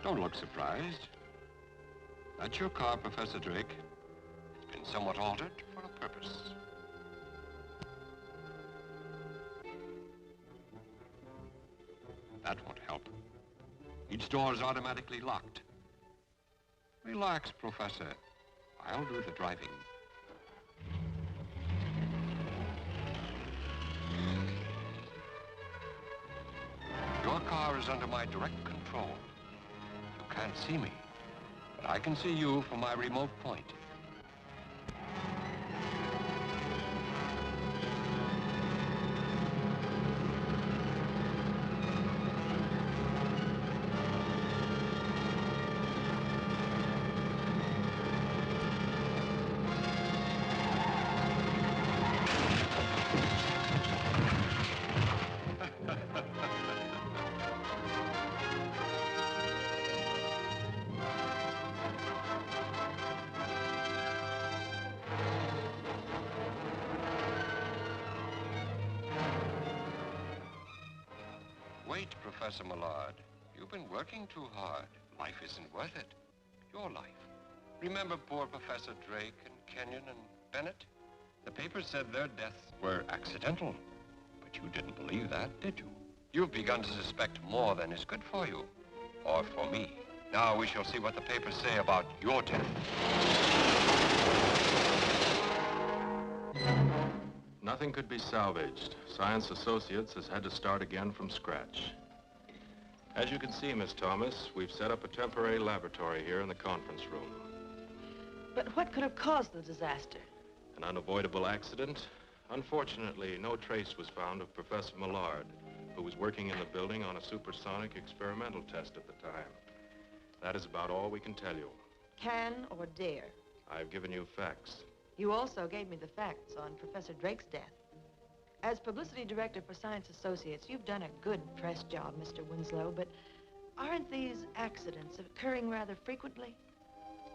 Don't look surprised. That's your car, Professor Drake. It's been somewhat altered for a purpose. That won't help. Each door is automatically locked. Relax, Professor. I'll do the driving. Your car is under my direct control. You can't see me, but I can see you from my remote point. Wait, Professor Millard. You've been working too hard. Life isn't worth it. Your life. Remember poor Professor Drake and Kenyon and Bennett? The papers said their deaths were accidental. But you didn't believe that, did you? You've begun to suspect more than is good for you. Or for me. Now we shall see what the papers say about your death. Nothing could be salvaged. Science Associates has had to start again from scratch. As you can see, Miss Thomas, we've set up a temporary laboratory here in the conference room. But what could have caused the disaster? An unavoidable accident. Unfortunately, no trace was found of Professor Millard, who was working in the building on a supersonic experimental test at the time. That is about all we can tell you. Can or dare? I've given you facts. You also gave me the facts on Professor Drake's death. As publicity director for Science Associates, you've done a good press job, Mr. Winslow, but aren't these accidents occurring rather frequently?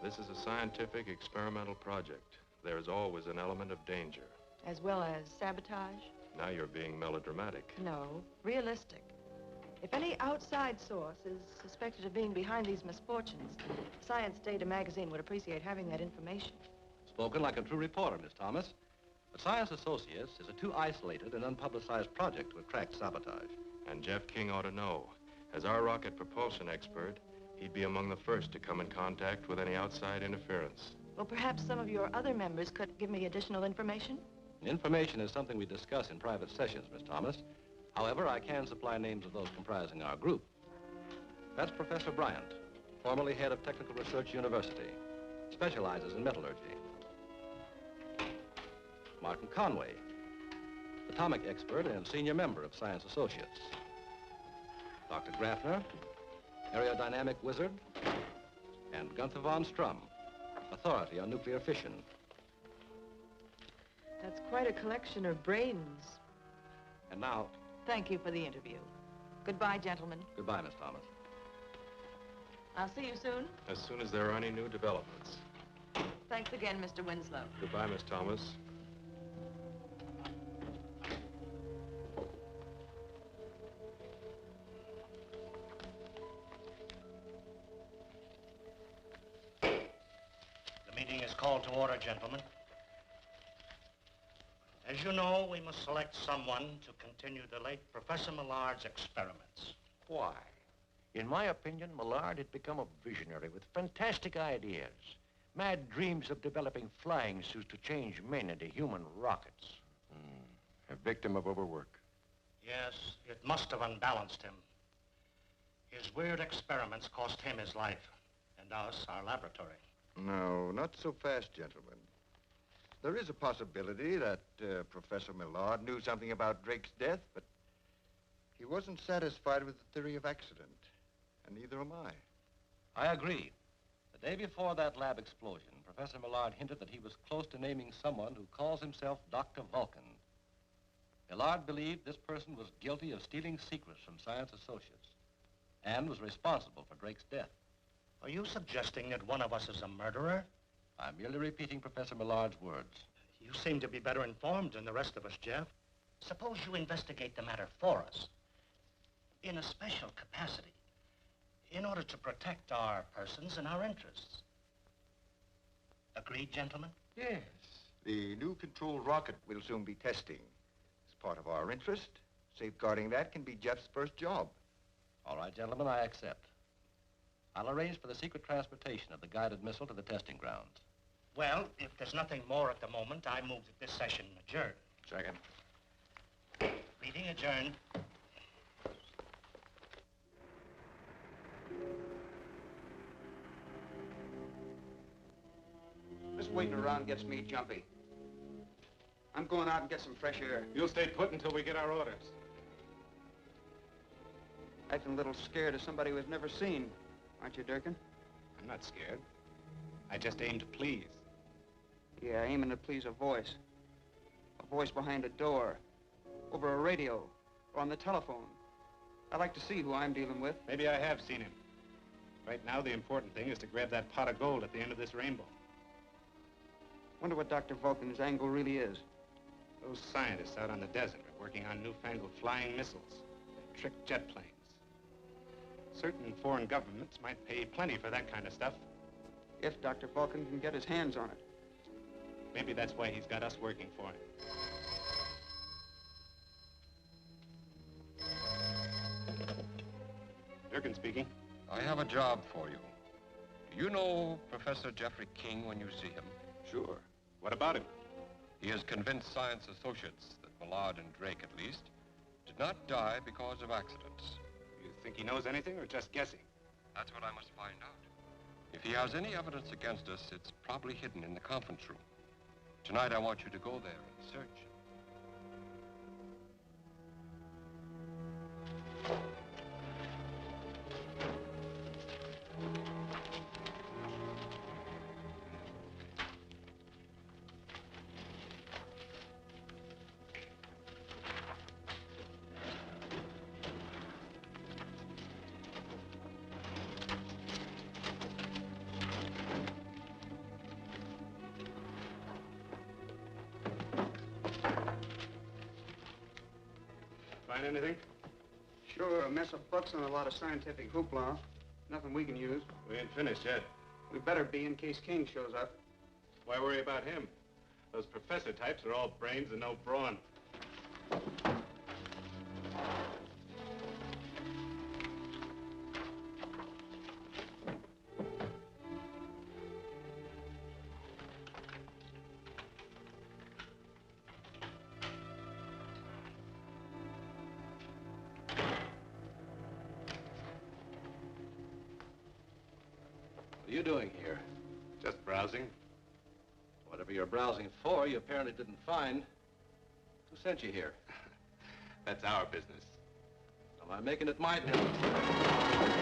This is a scientific experimental project. There is always an element of danger. As well as sabotage? Now you're being melodramatic. No, realistic. If any outside source is suspected of being behind these misfortunes, Science Data magazine would appreciate having that information. Spoken like a true reporter, Miss Thomas. But Science Associates is a too isolated and unpublicized project to attract sabotage. And Jeff King ought to know. As our rocket propulsion expert, he'd be among the first to come in contact with any outside interference. Well, perhaps some of your other members could give me additional information? Information is something we discuss in private sessions, Miss Thomas. However, I can supply names of those comprising our group. That's Professor Bryant, formerly head of Technical Research University, specializes in metallurgy. Martin Conway, atomic expert and senior member of Science Associates. Dr. Grafner, aerodynamic wizard, and Gunther von Strum, authority on nuclear fission. That's quite a collection of brains. And now... Thank you for the interview. Goodbye, gentlemen. Goodbye, Miss Thomas. I'll see you soon as there are any new developments. Thanks again, Mr. Winslow. Goodbye, Miss Thomas. The meeting is called to order, gentlemen. As you know, we must select someone to continue the late Professor Millard's experiments. Why? In my opinion, Millard had become a visionary with fantastic ideas. Mad dreams of developing flying suits to change men into human rockets. A victim of overwork. Yes, it must have unbalanced him. His weird experiments cost him his life, and us our laboratory. No, not so fast, gentlemen. There is a possibility that Professor Millard knew something about Drake's death, but he wasn't satisfied with the theory of accident, and neither am I. I agree. The day before that lab explosion, Professor Millard hinted that he was close to naming someone who calls himself Dr. Vulcan. Millard believed this person was guilty of stealing secrets from Science Associates and was responsible for Drake's death. Are you suggesting that one of us is a murderer? I'm merely repeating Professor Millard's words. You seem to be better informed than the rest of us, Jeff. Suppose you investigate the matter for us. In a special capacity. in order to protect our persons and our interests. Agreed, gentlemen? Yes. The new controlled rocket we'll soon be testing. It's part of our interest. Safeguarding that can be Jeff's first job. All right, gentlemen, I accept. I'll arrange for the secret transportation of the guided missile to the testing grounds. Well, if there's nothing more at the moment, I move that this session adjourn. Second. Meeting adjourned. This waiting around gets me jumpy. I'm going out and get some fresh air. You'll stay put until we get our orders. Acting a little scared of somebody we've never seen, aren't you, Durkin? I'm not scared. I just aim to please. Yeah, aiming to please a voice. A voice behind a door, over a radio, or on the telephone. I'd like to see who I'm dealing with. Maybe I have seen him. Right now, the important thing is to grab that pot of gold at the end of this rainbow. Wonder what Dr. Vulcan's angle really is. Those scientists out on the desert are working on newfangled flying missiles and trick jet planes. Certain foreign governments might pay plenty for that kind of stuff. If Dr. Vulcan can get his hands on it. Maybe that's why he's got us working for him. Durkin speaking. I have a job for you. Do you know Professor Jeffrey King when you see him? Sure. What about him? He has convinced Science Associates that Millard and Drake, at least, did not die because of accidents. You think he knows anything or just guessing? That's what I must find out. If he has any evidence against us, it's probably hidden in the conference room. Tonight, I want you to go there and search. Find anything? Sure, a mess of books and a lot of scientific hoopla. Nothing we can use. We ain't finished yet. We better be in case King shows up. Why worry about him? Those professor types are all brains and no brawn. What are you doing here? Just browsing. Whatever you're browsing for, you apparently didn't find. Who sent you here? That's our business. Am I making it my business?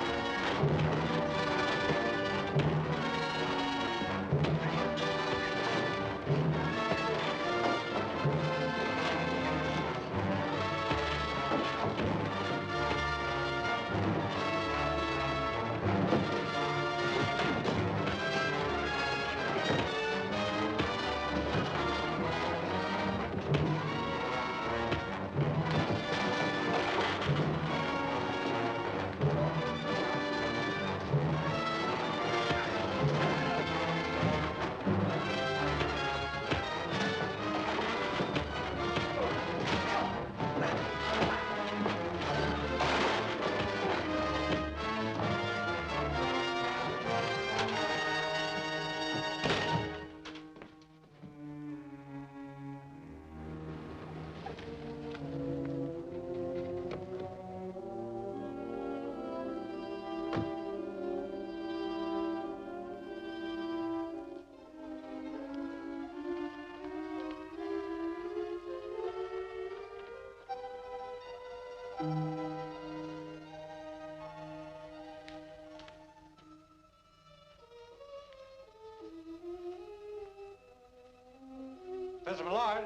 Professor Millard,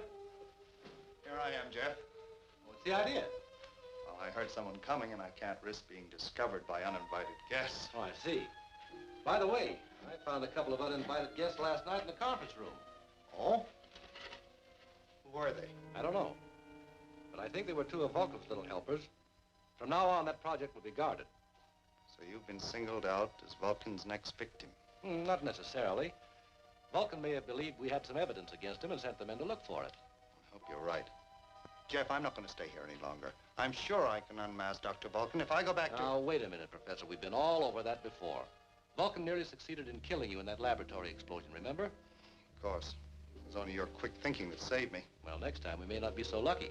Here I am, Jeff. what's the idea? Well, I heard someone coming, and I can't risk being discovered by uninvited guests. Oh, I see. By the way, I found a couple of uninvited guests last night in the conference room. Oh? Who were they? I don't know. But I think they were two of Vulcan's little helpers. From now on, that project will be guarded. So you've been singled out as Vulcan's next victim. Not necessarily. Vulcan may have believed we had some evidence against him and sent the men to look for it. I hope you're right. Jeff, I'm not going to stay here any longer. I'm sure I can unmask Dr. Vulcan if I go back to... Now, wait a minute, Professor. We've been all over that before. Vulcan nearly succeeded in killing you in that laboratory explosion, remember? Of course. It was only your quick thinking that saved me. Well, next time we may not be so lucky.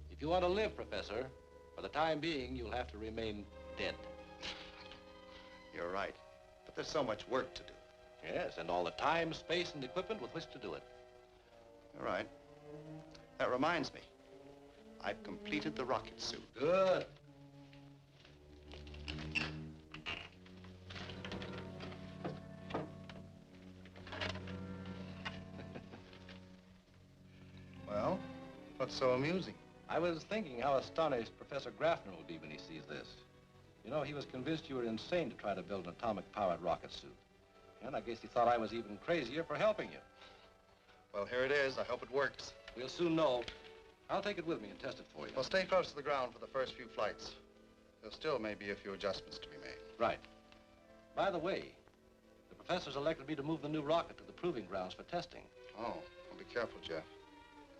If you want to live, Professor, for the time being, you'll have to remain dead. You're right. But there's so much work to do. Yes, and all the time, space, and equipment with which to do it. You're right. That reminds me. I've completed the rocket suit. Good. Well, what's so amusing? I was thinking how astonished Professor Graffner will be when he sees this. You know, he was convinced you were insane to try to build an atomic-powered rocket suit. And I guess he thought I was even crazier for helping you. Well, here it is. I hope it works. We'll soon know. I'll take it with me and test it for you. Well, stay close to the ground for the first few flights. There still may be a few adjustments to be made. Right. By the way, the professor's elected me to move the new rocket to the proving grounds for testing. Oh, well, be careful, Jeff.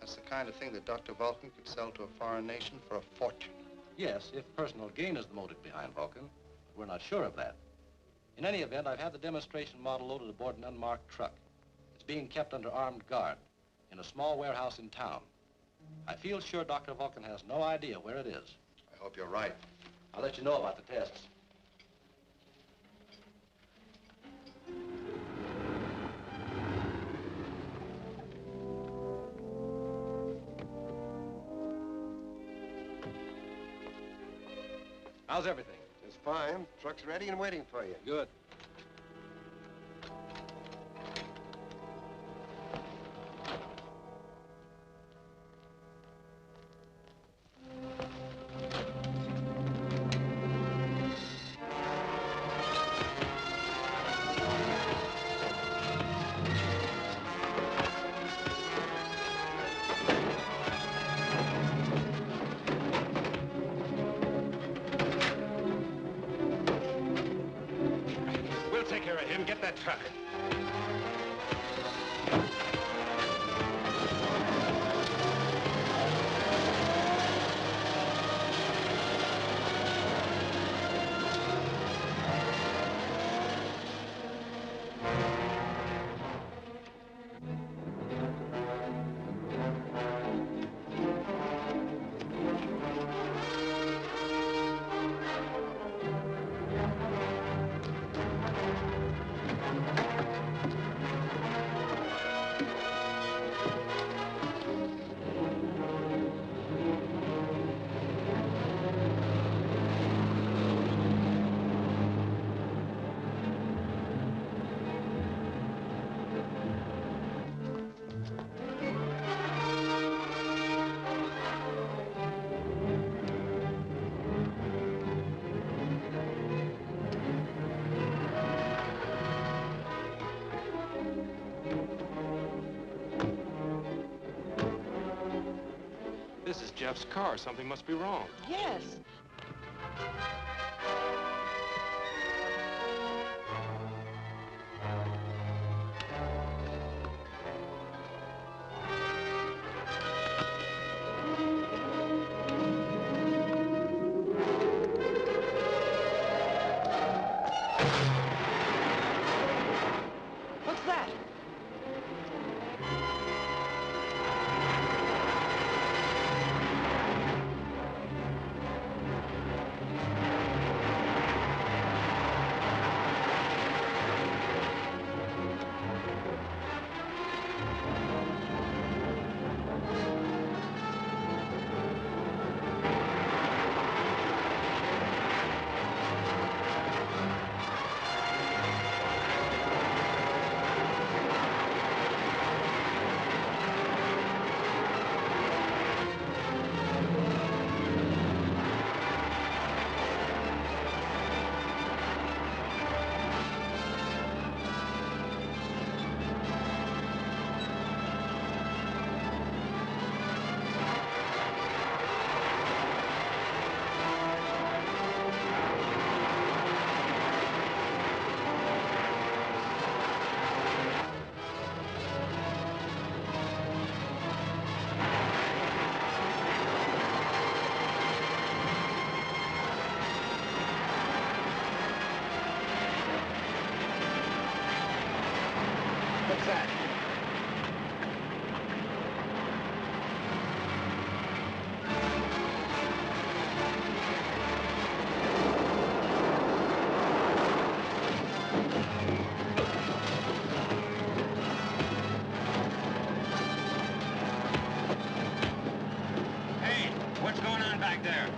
That's the kind of thing that Dr. Vulcan could sell to a foreign nation for a fortune. Yes, if personal gain is the motive behind Vulcan. But we're not sure of that. In any event, I've had the demonstration model loaded aboard an unmarked truck. It's being kept under armed guard in a small warehouse in town. I feel sure Dr. Vulcan has no idea where it is. I hope you're right. I'll let you know about the tests. How's everything? Just fine. Truck's ready and waiting for you. Good. We'll take care of him. Get that truck. This is Jeff's car. Something must be wrong. Yes. What's that? What's that? Hey, what's going on back there?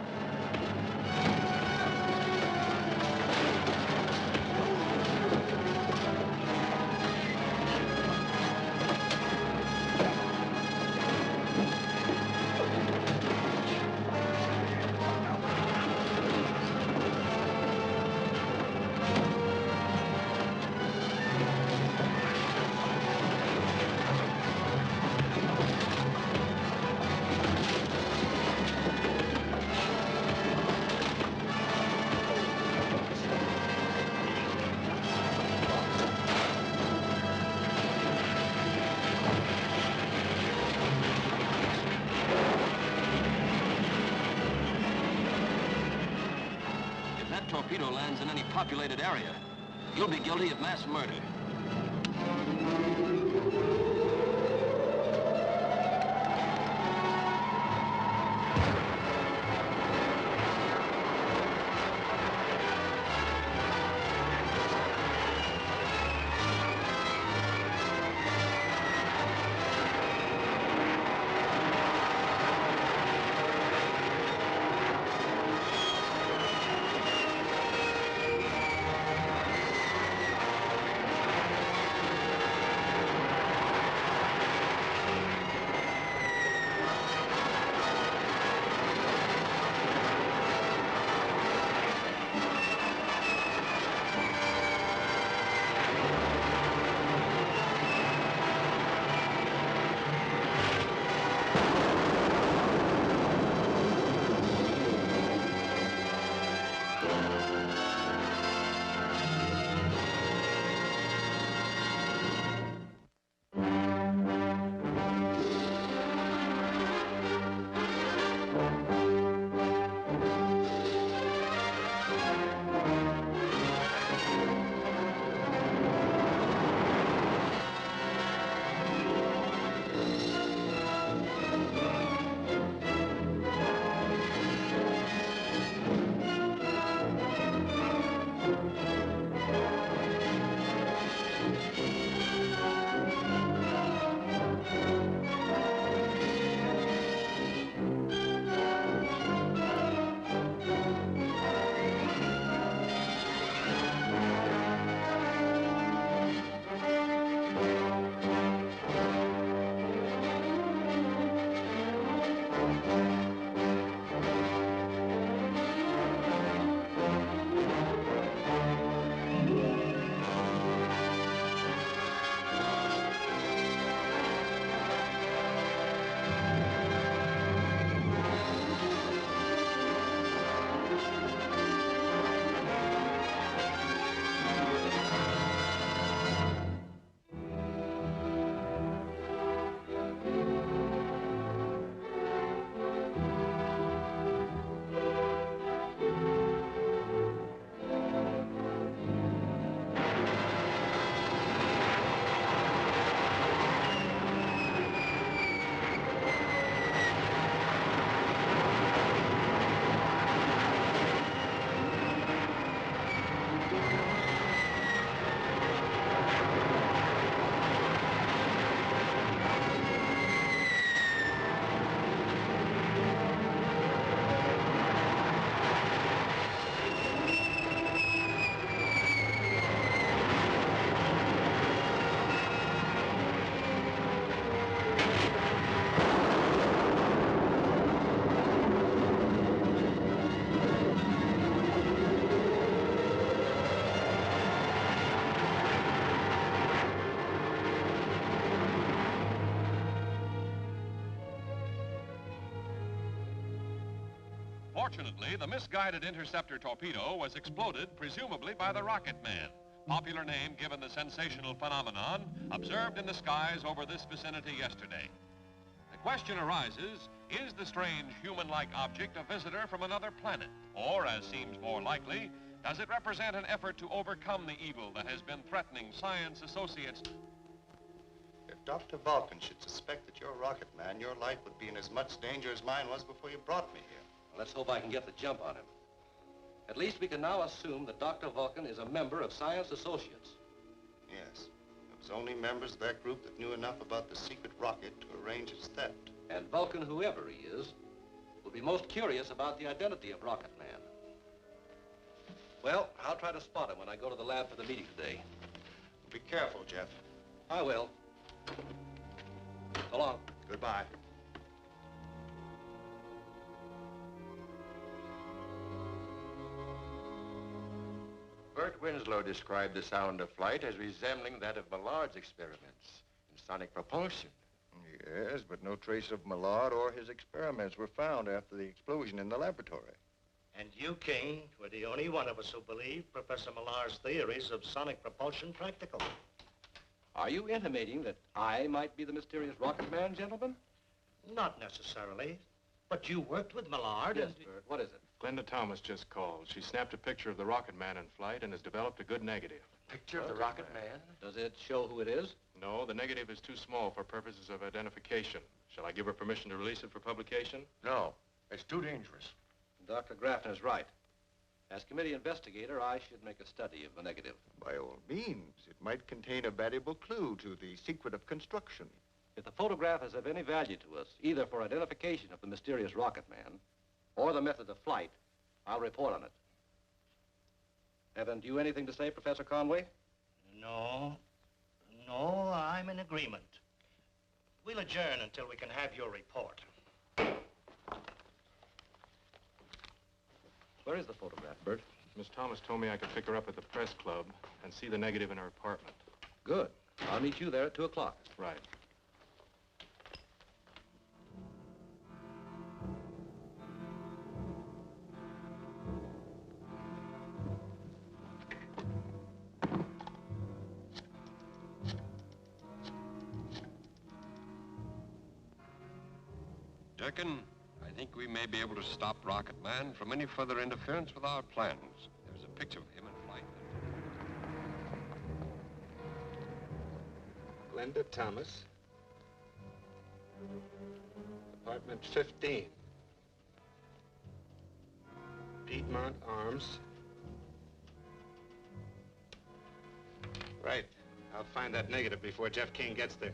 If that torpedo lands in any populated area, you'll be guilty of mass murder. Fortunately, the misguided interceptor torpedo was exploded, presumably by the Rocket Man, popular name given the sensational phenomenon observed in the skies over this vicinity yesterday. The question arises, is the strange human-like object a visitor from another planet? Or, as seems more likely, does it represent an effort to overcome the evil that has been threatening Science Associates? If Dr. Vulcan should suspect that you're a rocket man, your life would be in as much danger as mine was before you brought me here. Let's hope I can get the jump on him. At least we can now assume that Dr. Vulcan is a member of Science Associates. Yes. It was only members of that group that knew enough about the secret rocket to arrange its theft. And Vulcan, whoever he is, will be most curious about the identity of Rocket Man. Well, I'll try to spot him when I go to the lab for the meeting today. Be careful, Jeff. I will. So long. Goodbye. Bert Winslow described the sound of flight as resembling that of Millard's experiments in sonic propulsion. Yes, but no trace of Millard or his experiments were found after the explosion in the laboratory. And you, King, were the only one of us who believed Professor Millard's theories of sonic propulsion practical. Are you intimating that I might be the mysterious Rocket Man, gentlemen? Not necessarily, but you worked with Millard. Yes, and... Bert. What is it? Glenda Thomas just called. She snapped a picture of the Rocket Man in flight and has developed a good negative. Picture of the Rocket Man? Does it show who it is? No, the negative is too small for purposes of identification. Shall I give her permission to release it for publication? No, it's too dangerous. Dr. Graffner's right. As committee investigator, I should make a study of the negative. By all means, it might contain a valuable clue to the secret of construction. If the photograph is of any value to us, either for identification of the mysterious Rocket Man or the method of flight, I'll report on it. Haven't you anything to say, Professor Conway? No, I'm in agreement. We'll adjourn until we can have your report. Where is the photograph, Bert? Miss Thomas told me I could pick her up at the press club and see the negative in her apartment. Good. I'll meet you there at 2 o'clock. Right. Durkin, I think we may be able to stop Rocket Man from any further interference with our plans. There's a picture of him in flight. Glenda Thomas, apartment 15, Piedmont Arms. Right. I'll find that negative before Jeff King gets there.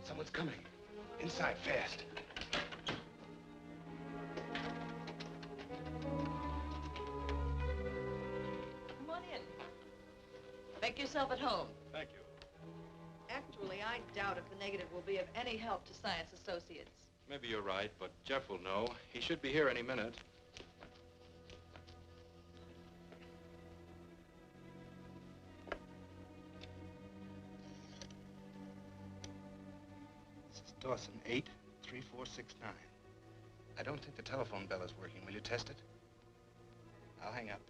Someone's coming. Inside, fast. Come on in. Make yourself at home. Thank you. Actually, I doubt if the negative will be of any help to Science Associates. Maybe you're right, but Jeff will know. He should be here any minute. This is Dawson, 83469. I don't think the telephone bell is working. Will you test it? I'll hang up.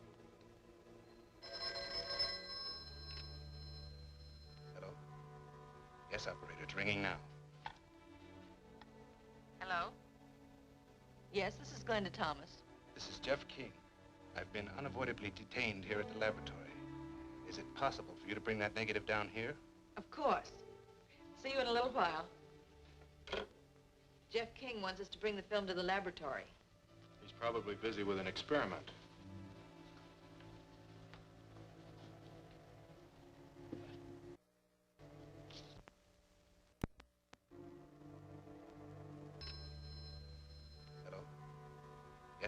Hello? Yes, operator. It's ringing now. Hello? Yes, this is Glenda Thomas. This is Jeff King. I've been unavoidably detained here at the laboratory. Is it possible for you to bring that negative down here? Of course. See you in a little while. Jeff King wants us to bring the film to the laboratory. He's probably busy with an experiment.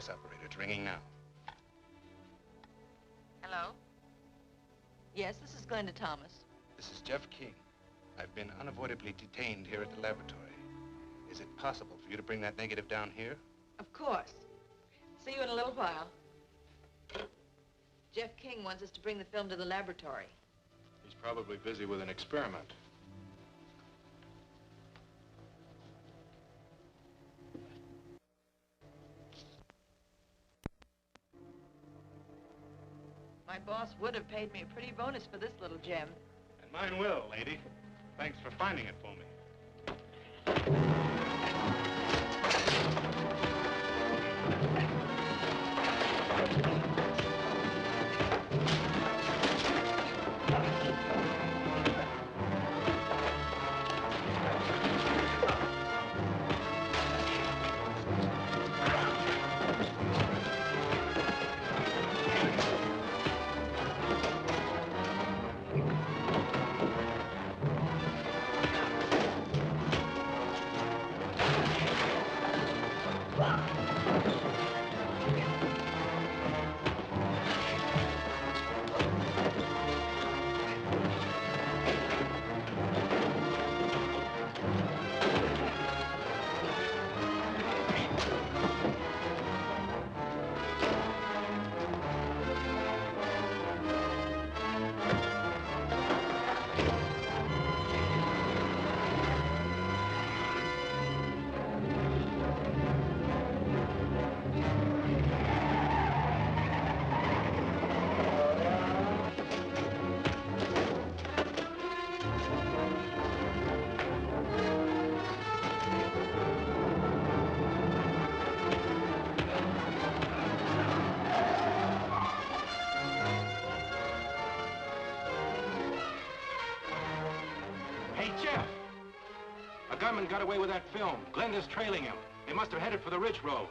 Yes, operator, it's ringing now. Hello? Yes, this is Glenda Thomas. This is Jeff King. I've been unavoidably detained here at the laboratory. Is it possible for you to bring that negative down here? Of course. See you in a little while. Jeff King wants us to bring the film to the laboratory. He's probably busy with an experiment. My boss would have paid me a pretty bonus for this little gem. And mine will, lady. Thanks for finding it for me. Hey, Jeff! A gunman got away with that film. Glenda's trailing him. They must have headed for the Ridge Road.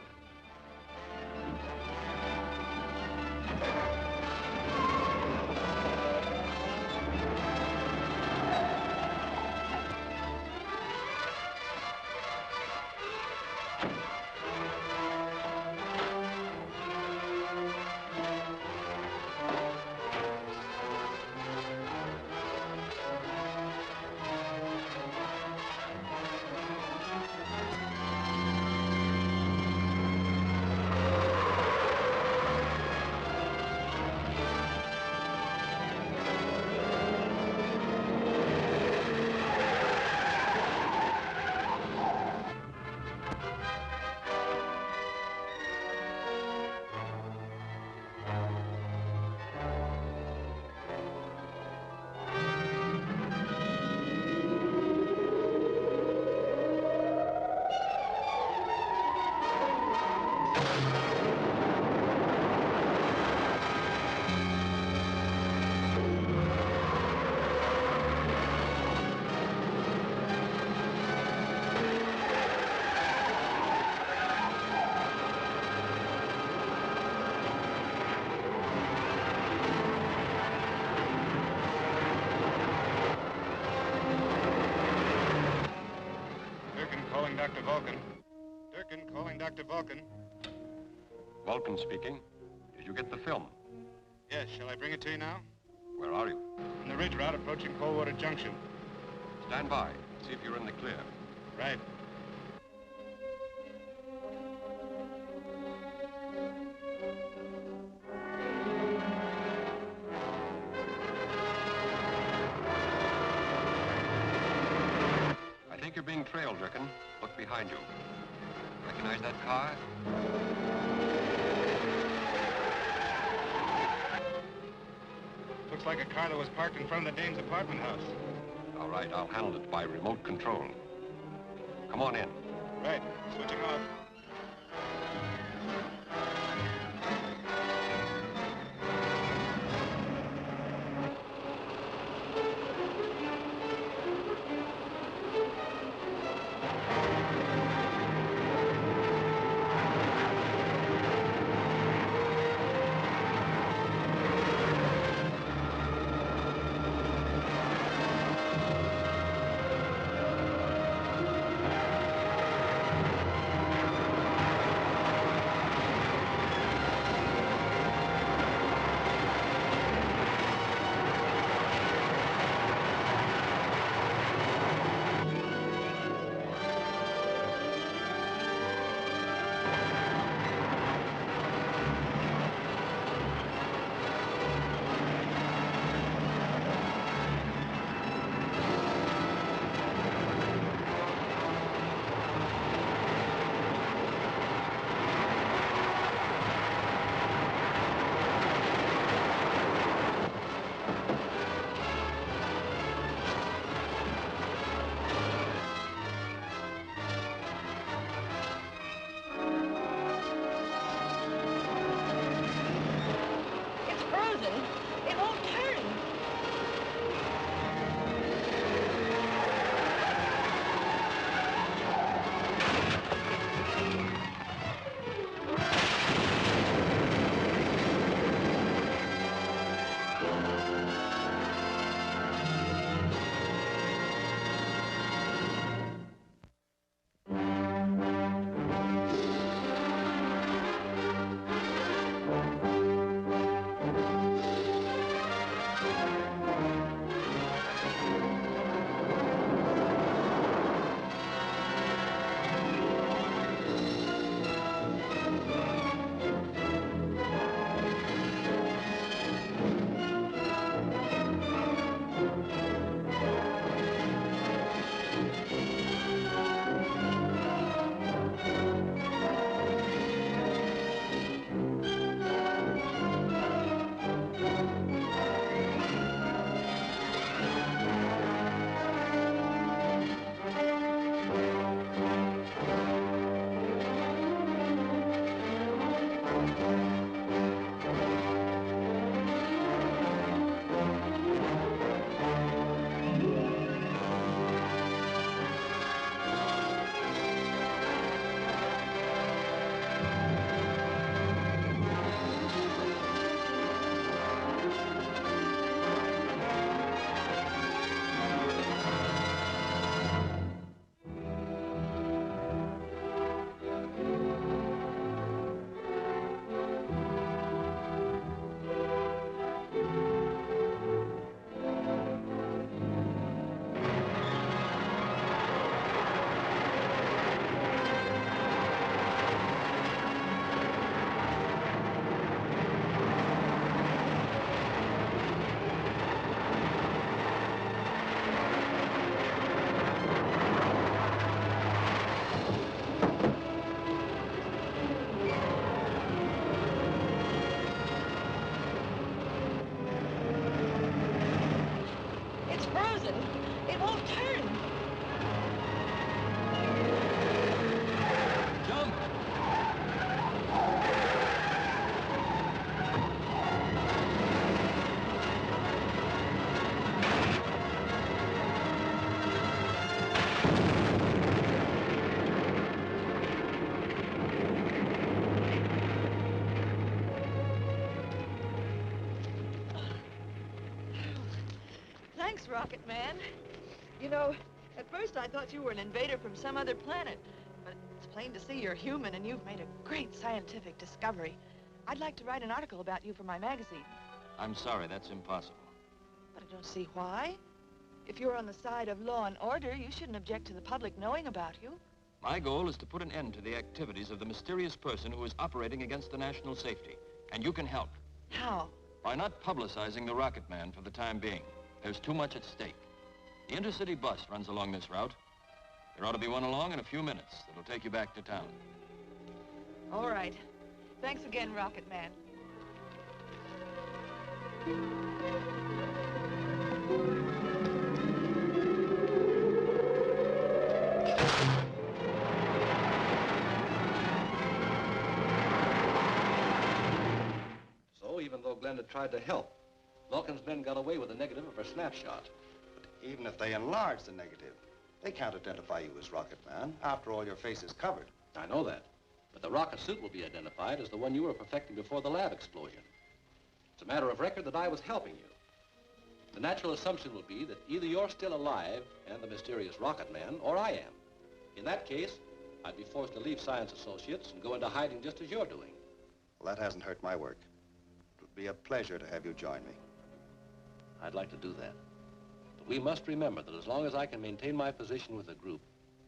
Dr. Vulcan. Durkin calling Dr. Vulcan. Vulcan speaking. Did you get the film? Yes, shall I bring it to you now? Where are you? On the ridge route approaching Coldwater Junction. Stand by. See if you're in the clear. Right. I think you're being trailed, Durkin. Look behind you. Recognize that car? Looks like a car that was parked in front of the Danes' apartment house. All right, I'll handle it by remote control. Come on in. Right. Switching off. engine. It won't turn. Jump! Thanks, Rocket Man. You know, at first I thought you were an invader from some other planet, but it's plain to see you're human and you've made a great scientific discovery. I'd like to write an article about you for my magazine. I'm sorry, that's impossible. But I don't see why. If you're on the side of law and order, you shouldn't object to the public knowing about you. My goal is to put an end to the activities of the mysterious person who is operating against the national safety. And you can help. How? By not publicizing the Rocket Man for the time being. There's too much at stake. The intercity bus runs along this route. There ought to be one along in a few minutes that'll take you back to town. All right. Thanks again, Rocket Man. So even though Glenn had tried to help, Vulcan's men got away with the negative of her snapshot. But even if they enlarge the negative, they can't identify you as Rocket Man. After all, your face is covered. I know that. But the rocket suit will be identified as the one you were perfecting before the lab explosion. It's a matter of record that I was helping you. The natural assumption will be that either you're still alive and the mysterious Rocket Man, or I am. In that case, I'd be forced to leave Science Associates and go into hiding just as you're doing. Well, that hasn't hurt my work. It would be a pleasure to have you join me. I'd like to do that. But we must remember that as long as I can maintain my position with the group,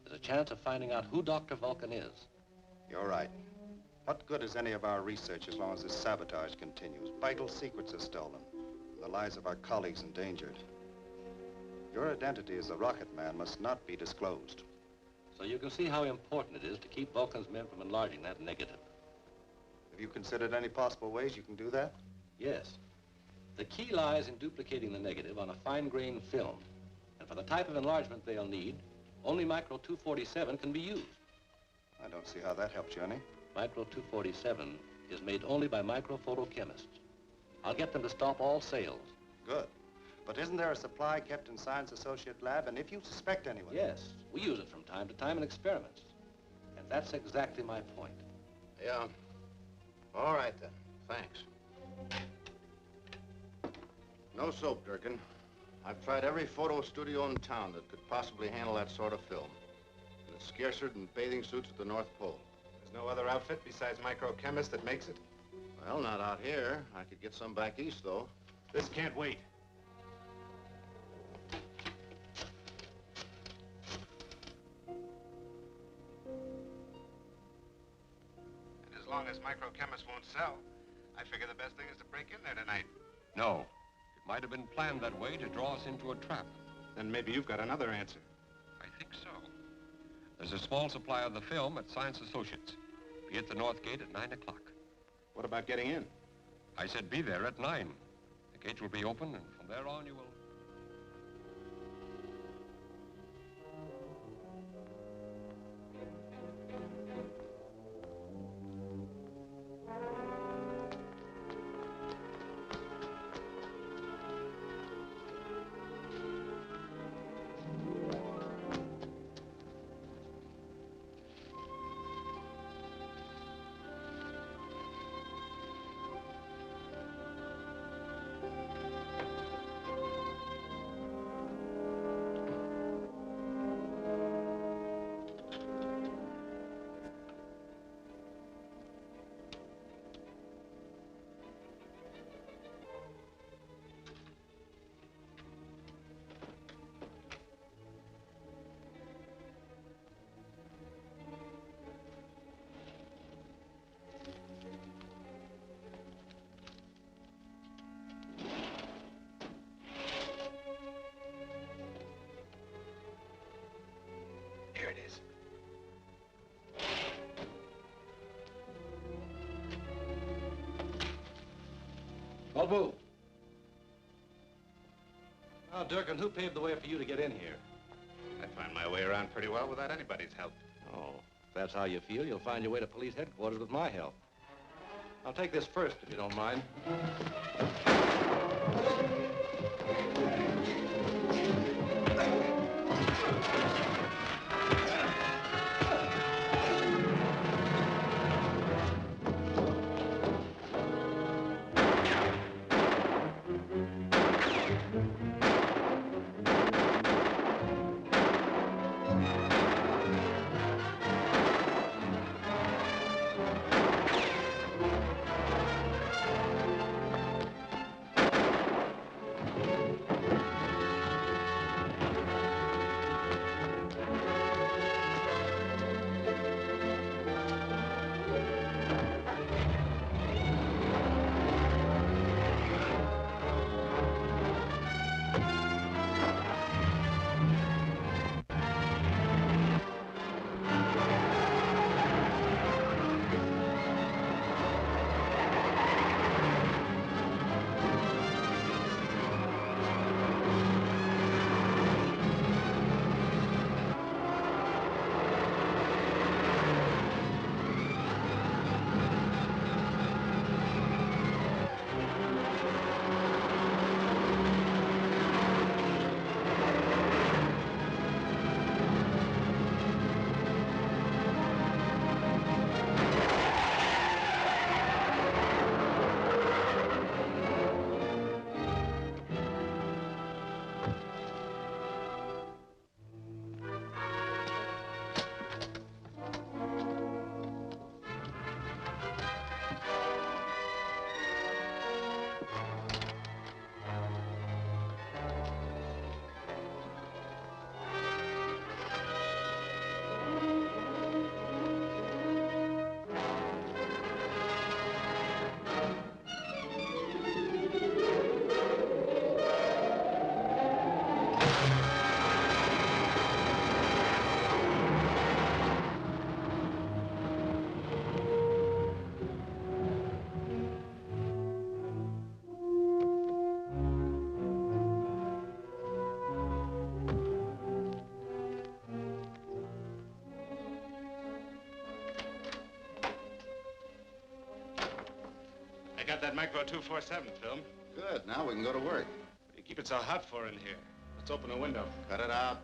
there's a chance of finding out who Dr. Vulcan is. You're right. What good is any of our research as long as this sabotage continues? Vital secrets are stolen, and the lives of our colleagues endangered. Your identity as the Rocket Man must not be disclosed. So you can see how important it is to keep Vulcan's men from enlarging that negative. Have you considered any possible ways you can do that? Yes. The key lies in duplicating the negative on a fine-grained film. And for the type of enlargement they'll need, only Micro 247 can be used. I don't see how that helps you any. Micro 247 is made only by microphotochemists. I'll get them to stop all sales. Good. But isn't there a supply kept in Science Associate Lab? And if you suspect anyone... Yes, we use it from time to time in experiments. And that's exactly my point. Yeah. All right, then. Thanks. No soap, Durkin. I've tried every photo studio in town that could possibly handle that sort of film. And it's scarcer than bathing suits at the North Pole. There's no other outfit besides Microchemist that makes it? Well, not out here. I could get some back east, though. This can't wait. And as long as Microchemist won't sell, I figure the best thing is to break in there tonight. No. It might have been planned that way to draw us into a trap. Then maybe you've got another answer. I think so. There's a small supply of the film at Science Associates. Be at the North Gate at 9 o'clock. What about getting in? I said be there at 9. The gate will be open, and from there on you will... Here it is. Don't move. Now, Durkin, who paved the way for you to get in here? I find my way around pretty well without anybody's help. Oh, if that's how you feel, you'll find your way to police headquarters with my help. I'll take this first, if you don't mind. I got that Micro 247 film. Good, now we can go to work. What do you keep it so hot for in here? Let's open a window. Cut it out.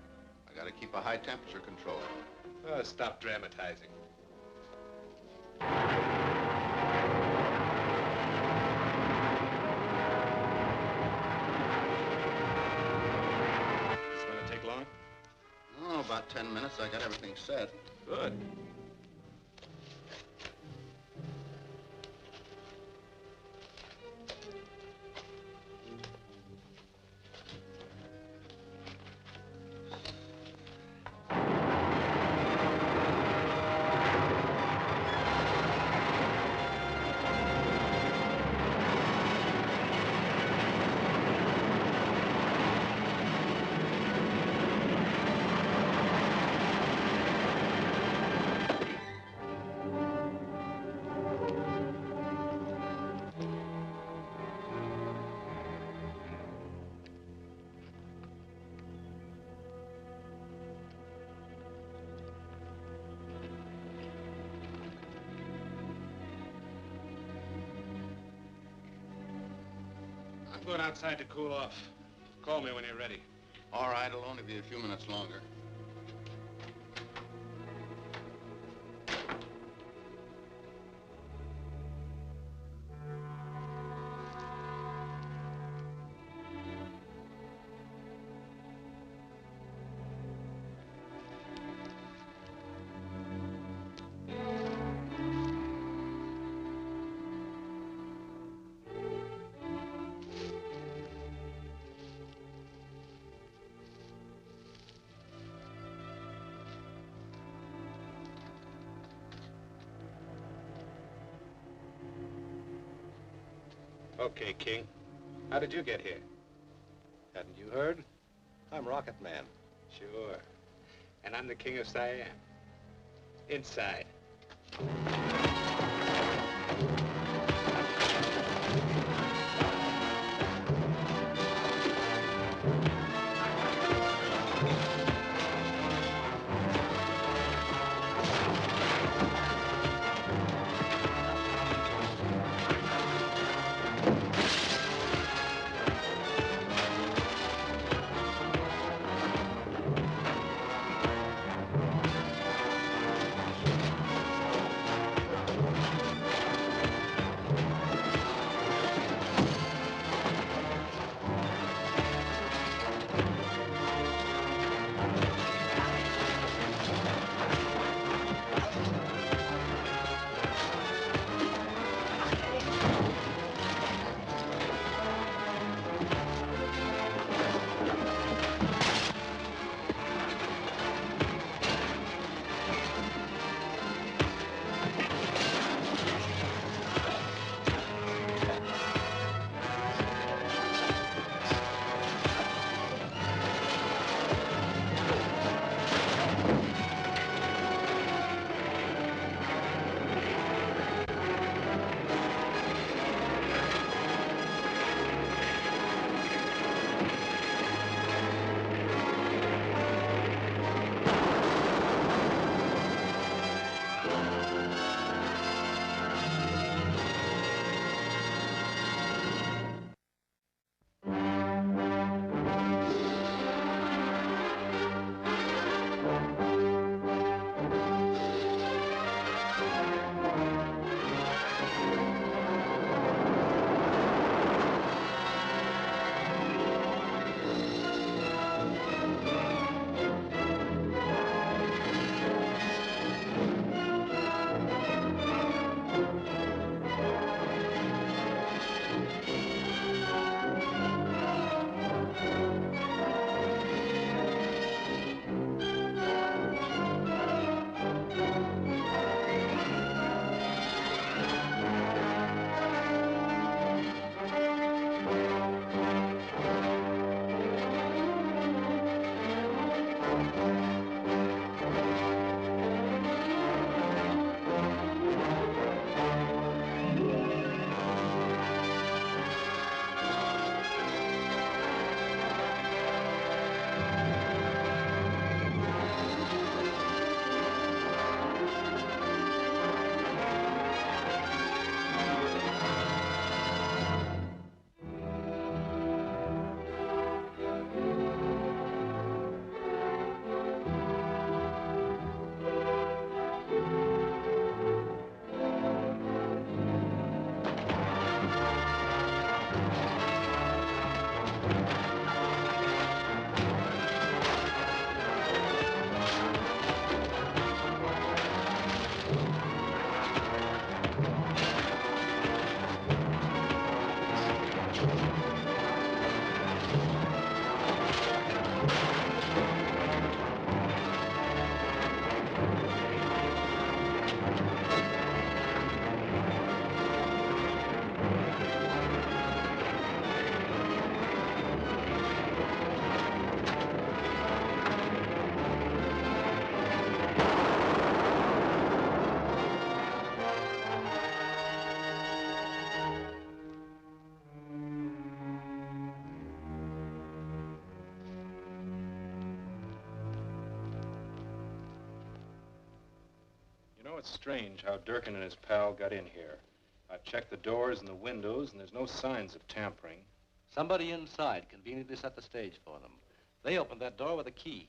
I gotta keep a high temperature control. Oh, stop dramatizing. This gonna take long? Oh, about 10 minutes. I got everything set. Good. I'm going outside to cool off. Call me when you're ready. All right, it'll only be a few minutes longer. Okay, King. How did you get here? Hadn't you heard? I'm Rocket Man. Sure. And I'm the King of Siam. Inside. it's strange how Durkin and his pal got in here. I've checked the doors and the windows, and there's no signs of tampering. Somebody inside conveniently set the stage for them. They opened that door with a key.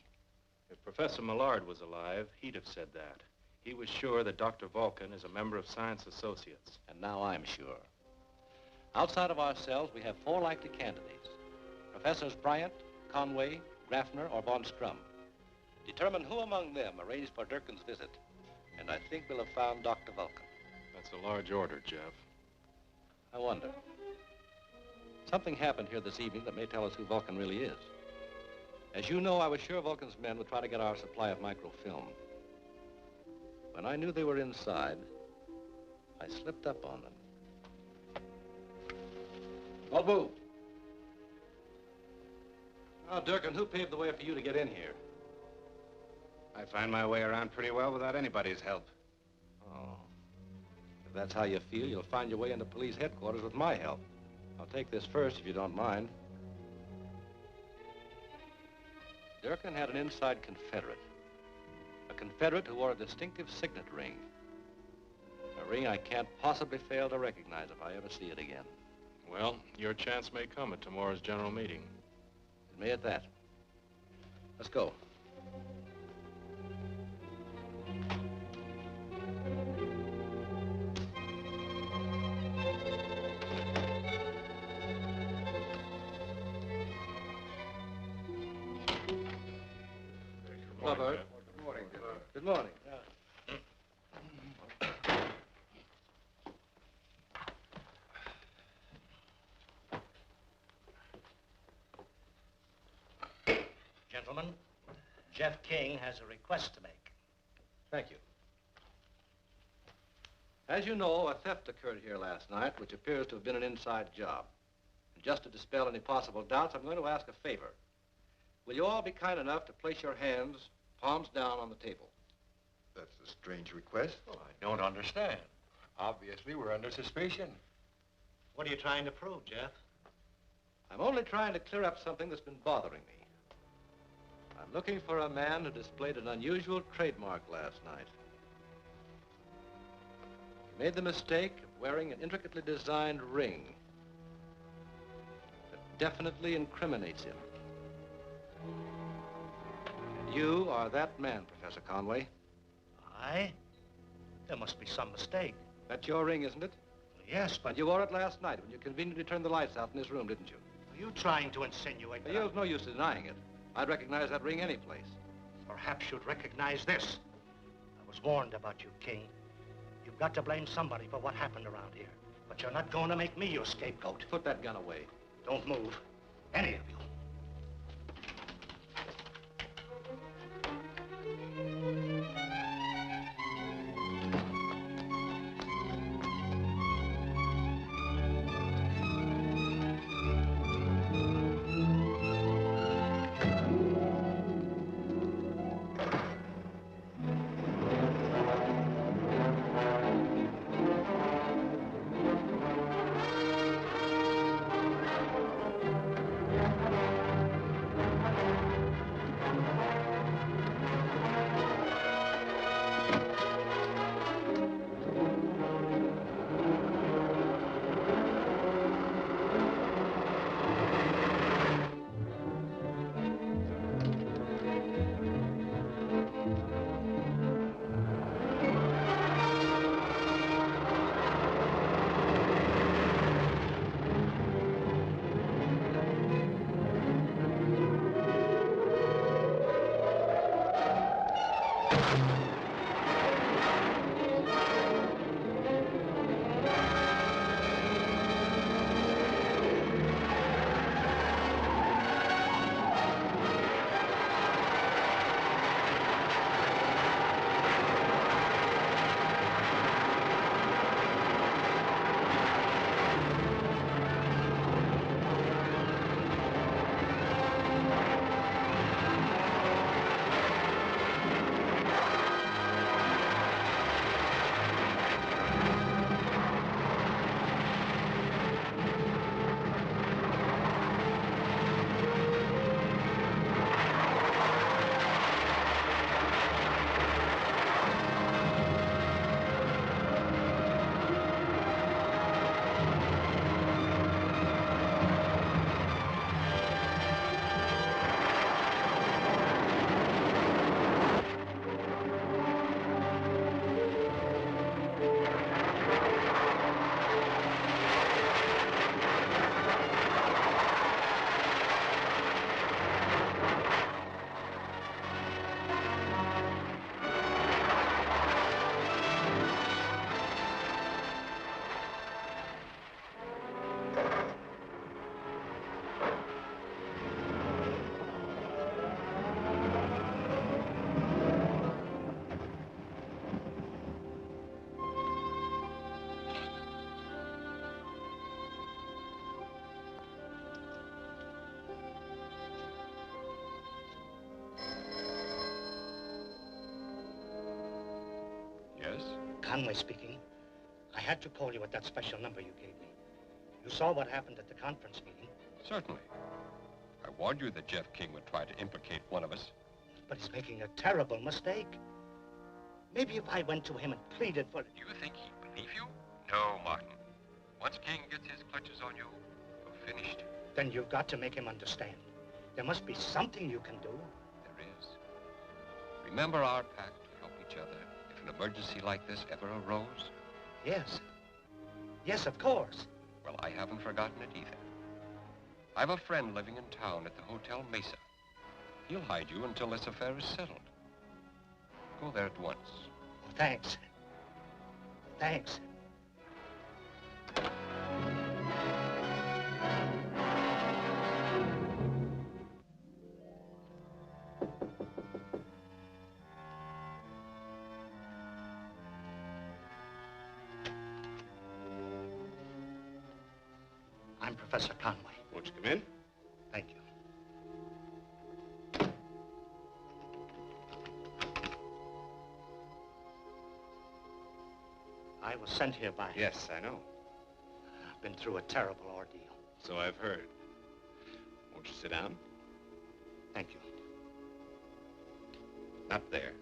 If Professor Millard was alive, he'd have said that. He was sure that Dr. Vulcan is a member of Science Associates. And now I'm sure. Outside of ourselves, we have 4 likely candidates. Professors Bryant, Conway, Graffner, or von Strum. Determine who among them arranged for Durkin's visit, and I think we'll have found Dr. Vulcan. That's a large order, Jeff. I wonder. Something happened here this evening that may tell us who Vulcan really is. As you know, I was sure Vulcan's men would try to get our supply of microfilm. When I knew they were inside, I slipped up on them. Don't move. Now, Durkin, who paved the way for you to get in here? I find my way around pretty well without anybody's help. Oh. If that's how you feel, you'll find your way into police headquarters with my help. I'll take this first, if you don't mind. Durkin had an inside confederate. A confederate who wore a distinctive signet ring. A ring I can't possibly fail to recognize if I ever see it again. Well, your chance may come at tomorrow's general meeting. It may at that. Let's go. Hello, Bert. Good morning. Good morning. Gentlemen, Jeff King has a request to make. Thank you. As you know, a theft occurred here last night, which appears to have been an inside job. And just to dispel any possible doubts, I'm going to ask a favor. Will you all be kind enough to place your hands, palms down, on the table? That's a strange request. Oh, I don't understand. Obviously, we're under suspicion. What are you trying to prove, Jeff? I'm only trying to clear up something that's been bothering me. I'm looking for a man who displayed an unusual trademark last night. He made the mistake of wearing an intricately designed ring that definitely incriminates him. And you are that man, Professor Conway. I? There must be some mistake. That's your ring, isn't it? Yes, but But you wore it last night when you conveniently turned the lights out in his room, didn't you? are you trying to insinuate that There's no use denying it. I'd recognize that ring any place. Perhaps you'd recognize this. I was warned about you, King. You've got to blame somebody for what happened around here. But you're not going to make me your scapegoat. Put that gun away. Don't move. Any of you. Conway speaking. I had to call you at that special number you gave me. You saw what happened at the conference meeting. Certainly. I warned you that Jeff King would try to implicate one of us. But he's making a terrible mistake. Maybe if I went to him and pleaded for... Do you think he'd believe you? No, Martin. Once King gets his clutches on you, you're finished. Then you've got to make him understand. There must be something you can do. There is. Remember our pact to help each other if an emergency like this ever arose? Yes. Yes, of course. Well, I haven't forgotten it either. I've a friend living in town at the Hotel Mesa. He'll hide you until this affair is settled. Go there at once. Oh, thanks. Thanks. I'm Professor Conway. Won't you come in? Thank you. I was sent here by... Yes, I know. I've been through a terrible ordeal. So I've heard. Won't you sit down? Thank you. Up there.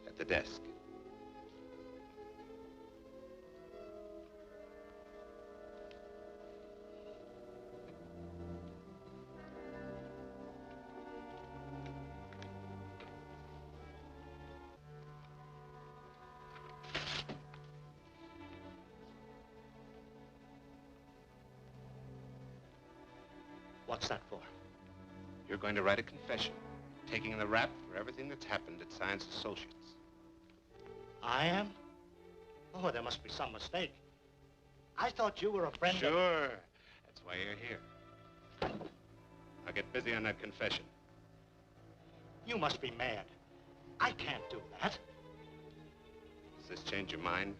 At the desk. What's that for? You're going to write a confession, taking the rap for everything that's happened at Science Associates. I am? Oh, there must be some mistake. I thought you were a friend of... Sure. That's why you're here. Now get busy on that confession. You must be mad. I can't do that. Does this change your mind?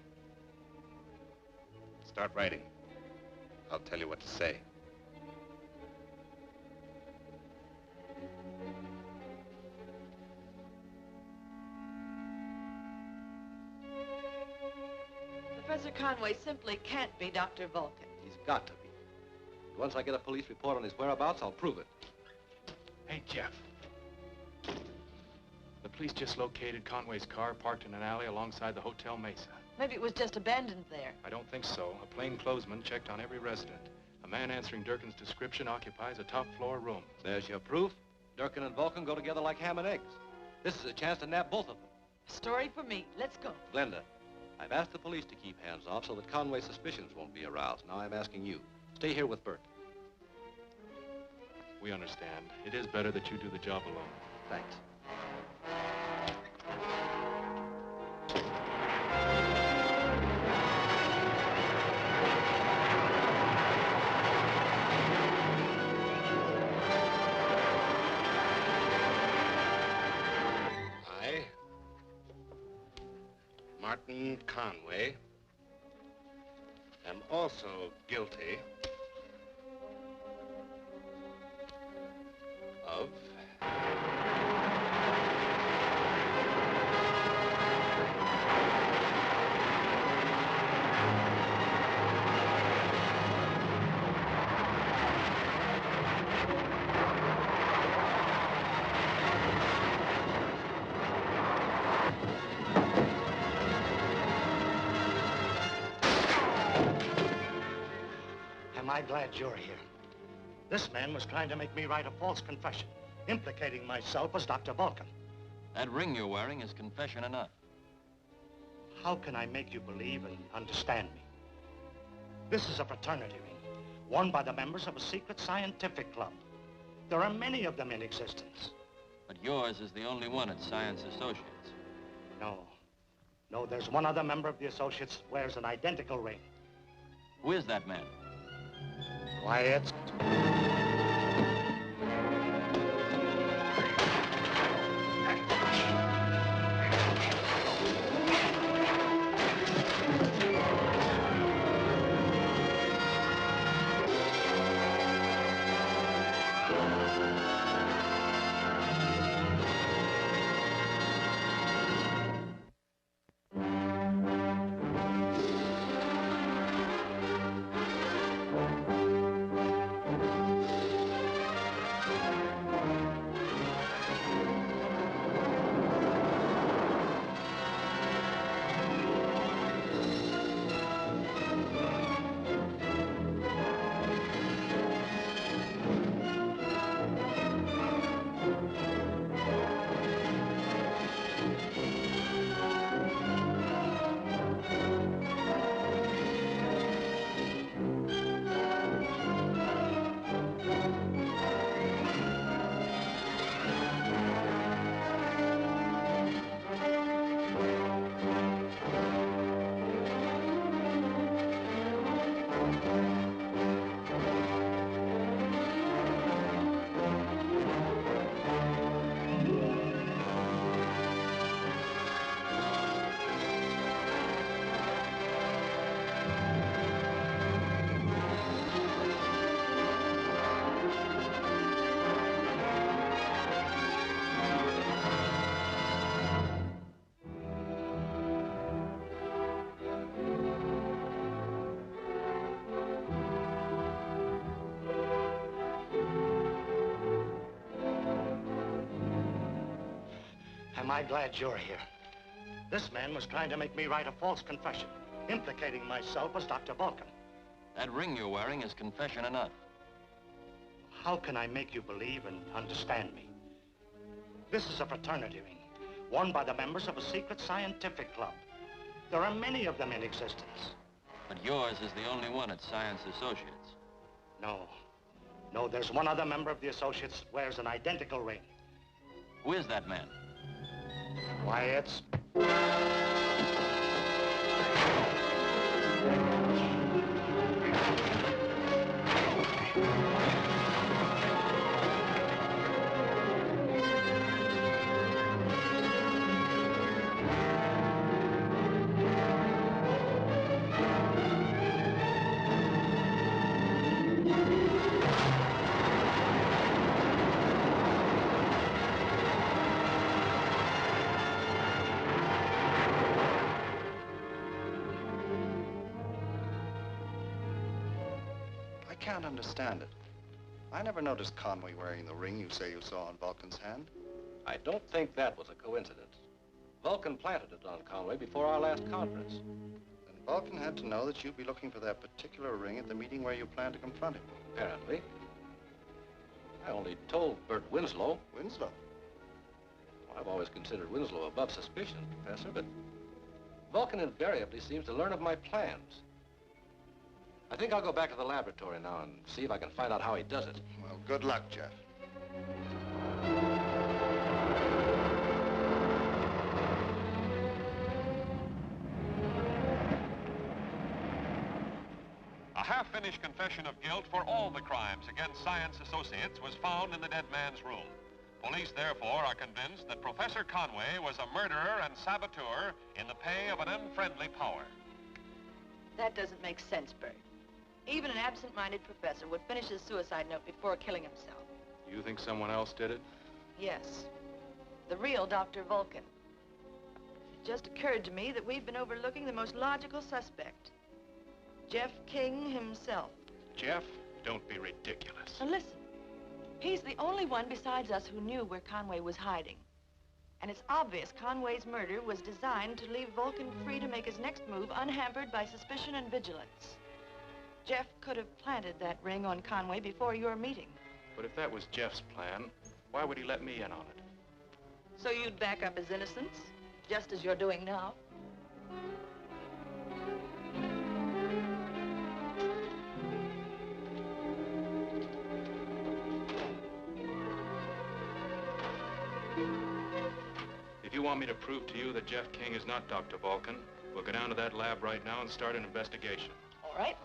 Start writing. I'll tell you what to say. Professor Conway simply can't be Dr. Vulcan. He's got to be. Once I get a police report on his whereabouts, I'll prove it. Hey, Jeff. The police just located Conway's car parked in an alley alongside the Hotel Mesa. Maybe it was just abandoned there. I don't think so. A plainclothesman checked on every resident. A man answering Durkin's description occupies a top-floor room. There's your proof. Durkin and Vulcan go together like ham and eggs. This is a chance to nab both of them. Story for me. Let's go. Glenda, I've asked the police to keep hands off so that Conway's suspicions won't be aroused. Now I'm asking you. Stay here with Bert. We understand. It is better that you do the job alone. Thanks. I, Martin Conway, am also guilty of Am I glad you're here? This man was trying to make me write a false confession, implicating myself as Dr. Vulcan. That ring you're wearing is confession enough. How can I make you believe and understand me? This is a fraternity ring, worn by the members of a secret scientific club. There are many of them in existence. But yours is the only one at Science Associates. No. No, there's one other member of the Associates that wears an identical ring. Who is that man? Quiet. Am I glad you're here? This man was trying to make me write a false confession, implicating myself as Dr. Vulcan. That ring you're wearing is confession enough. How can I make you believe and understand me? This is a fraternity ring, worn by the members of a secret scientific club. There are many of them in existence. But yours is the only one at Science Associates. No, there's one other member of the Associates that wears an identical ring. Who is that man? Why, it's... I can't understand it. I never noticed Conway wearing the ring you say you saw on Vulcan's hand. I don't think that was a coincidence. Vulcan planted it on Conway before our last conference. Then Vulcan had to know that you'd be looking for that particular ring at the meeting where you planned to confront him. Apparently. I only told Bert Winslow. Winslow? Well, I've always considered Winslow above suspicion, Professor, but Vulcan invariably seems to learn of my plans. I think I'll go back to the laboratory now and see if I can find out how he does it. Well, good luck, Jeff. A half-finished confession of guilt for all the crimes against Science Associates was found in the dead man's room. Police, therefore, are convinced that Professor Conway was a murderer and saboteur in the pay of an unfriendly power. That doesn't make sense, Bert. Even an absent-minded professor would finish his suicide note before killing himself. You think someone else did it? Yes. The real Dr. Vulcan. It just occurred to me that we've been overlooking the most logical suspect. Jeff King himself. Jeff? Don't be ridiculous. Now listen. He's the only one besides us who knew where Conway was hiding. And it's obvious Conway's murder was designed to leave Vulcan free to make his next move unhampered by suspicion and vigilance. Jeff could have planted that ring on Conway before your meeting. But if that was Jeff's plan, why would he let me in on it? So you'd back up his innocence, just as you're doing now? If you want me to prove to you that Jeff King is not Dr. Vulcan, we'll go down to that lab right now and start an investigation. All right.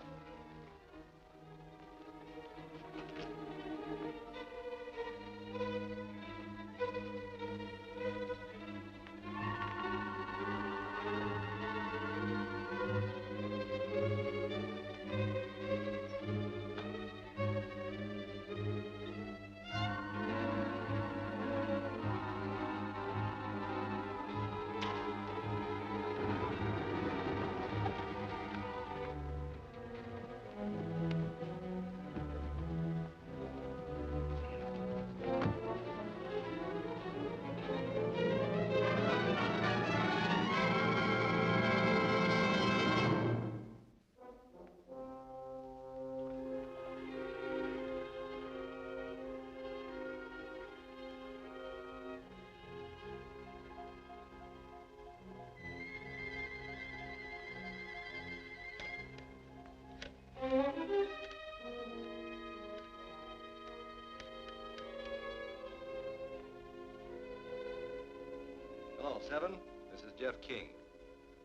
Hello, Seven. This is Jeff King.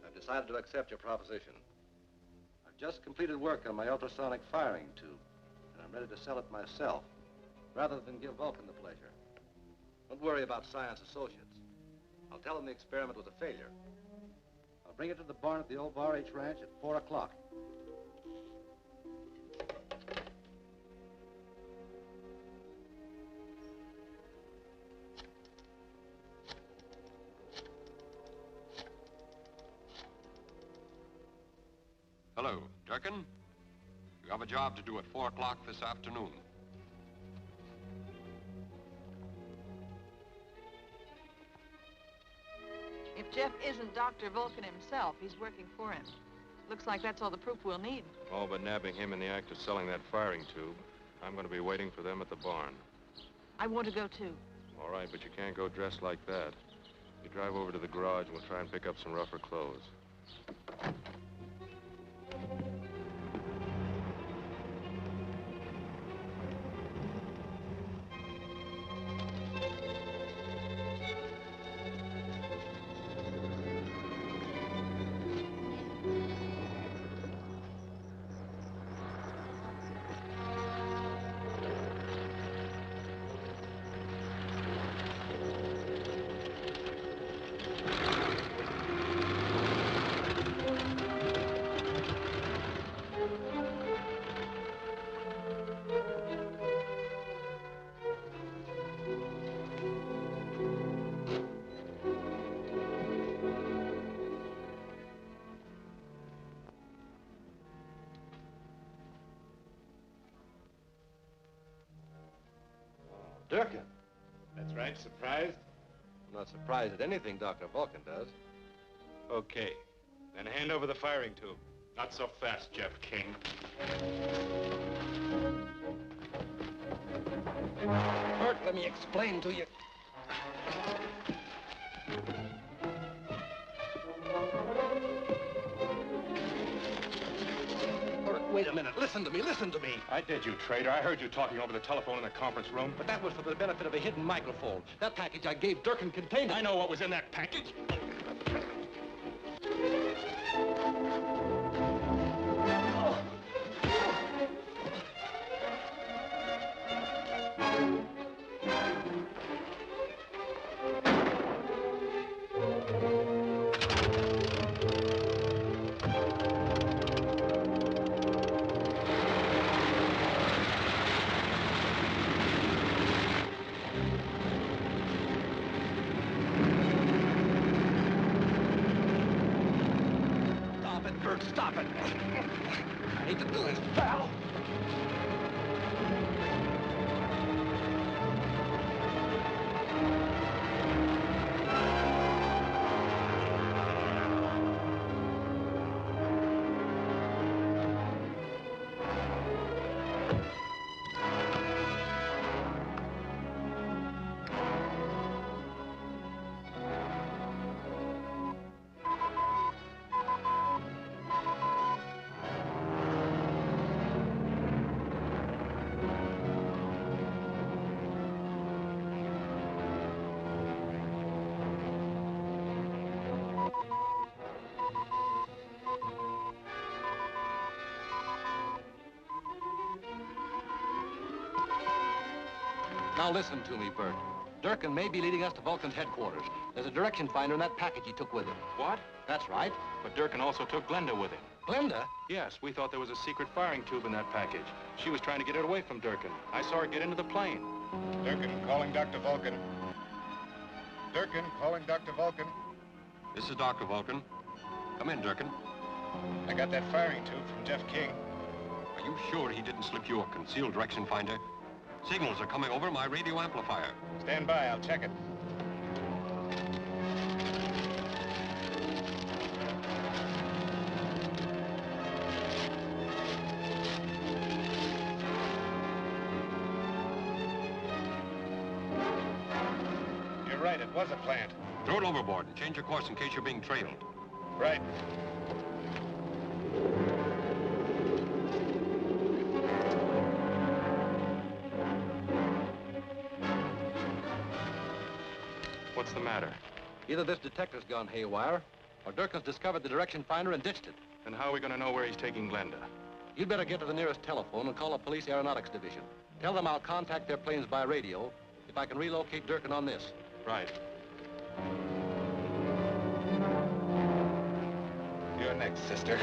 I've decided to accept your proposition. I've just completed work on my ultrasonic firing tube, and I'm ready to sell it myself, rather than give Vulcan the pleasure. Don't worry about Science Associates. I'll tell them the experiment was a failure. I'll bring it to the barn at the old Bar H Ranch at 4 o'clock. Hello, Durkin. You have a job to do at 4 o'clock this afternoon. Jeff isn't Dr. Vulcan himself. He's working for him. Looks like that's all the proof we'll need. All but nabbing him in the act of selling that firing tube. I'm going to be waiting for them at the barn. I want to go, too. All right, but you can't go dressed like that. You drive over to the garage, we'll try and pick up some rougher clothes. Durkin. That's right, surprised? I'm not surprised at anything Dr. Vulcan does. Okay. Then hand over the firing tube. Not so fast, Jeff King. Bert, let me explain to you. Bert, wait a minute. Listen to me. Listen to me. I did, you traitor. I heard you talking over the telephone in the conference room. But that was for the benefit of a hidden microphone. That package I gave Durkin contained it. I know what was in that package. Stop it, Bert. Stop it. I hate to do this, pal. Now listen to me, Bert. Durkin may be leading us to Vulcan's headquarters. There's a direction finder in that package he took with him. What? That's right. But Durkin also took Glenda with him. Glenda? Yes, we thought there was a secret firing tube in that package. She was trying to get it away from Durkin. I saw her get into the plane. Durkin, calling Dr. Vulcan. Durkin, calling Dr. Vulcan. This is Dr. Vulcan. Come in, Durkin. I got that firing tube from Jeff King. Are you sure he didn't slip you a concealed direction finder? Signals are coming over my radio amplifier. Stand by, I'll check it. You're right, it was a plant. Throw it overboard and change your course in case you're being trailed. Right. What's the matter? Either this detective's gone haywire, or Durkin's discovered the direction finder and ditched it. Then how are we going to know where he's taking Glenda? You'd better get to the nearest telephone and call the police aeronautics division. Tell them I'll contact their planes by radio if I can relocate Durkin on this. Right. You're next, sister.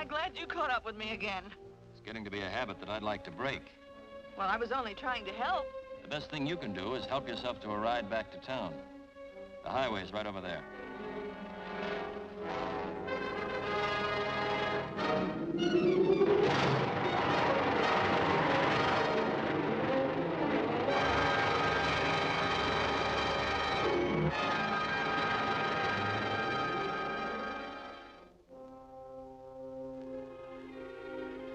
glad you caught up with me again. It's getting to be a habit that I'd like to break. Well, I was only trying to help. The best thing you can do is help yourself to a ride back to town. The highway's right over there.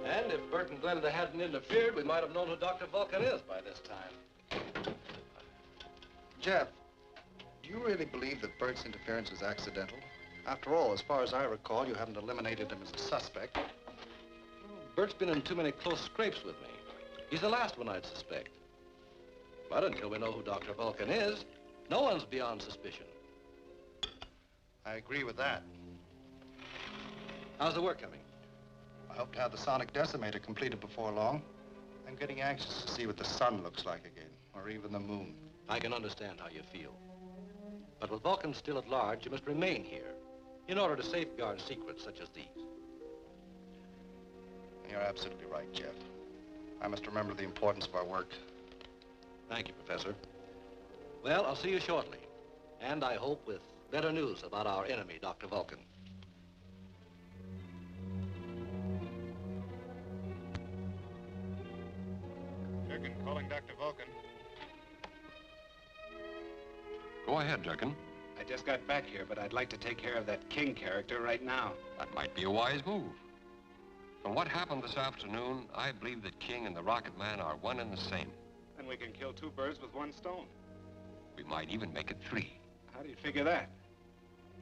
And if Bert and Glenda hadn't interfered, we might have known who Dr. Vulcan is by this time. Jeff, do you really believe that Bert's interference was accidental? After all, as far as I recall, you haven't eliminated him as a suspect. Bert's been in too many close scrapes with me. He's the last one I'd suspect. But until we know who Dr. Vulcan is, no one's beyond suspicion. I agree with that. How's the work coming? I hope to have the sonic decimator completed before long. I'm getting anxious to see what the sun looks like again, or even the moon. I can understand how you feel. But with Vulcan still at large, you must remain here in order to safeguard secrets such as these. You're absolutely right, Jeff. I must remember the importance of our work. Thank you, Professor. Well, I'll see you shortly. And I hope with better news about our enemy, Dr. Vulcan. Durkin calling Dr. Vulcan. Go ahead, Durkin. I just got back here, but I'd like to take care of that King character right now. That might be a wise move. From what happened this afternoon, I believe that King and the Rocket Man are one and the same. Then we can kill two birds with one stone. We might even make it three. How do you figure that?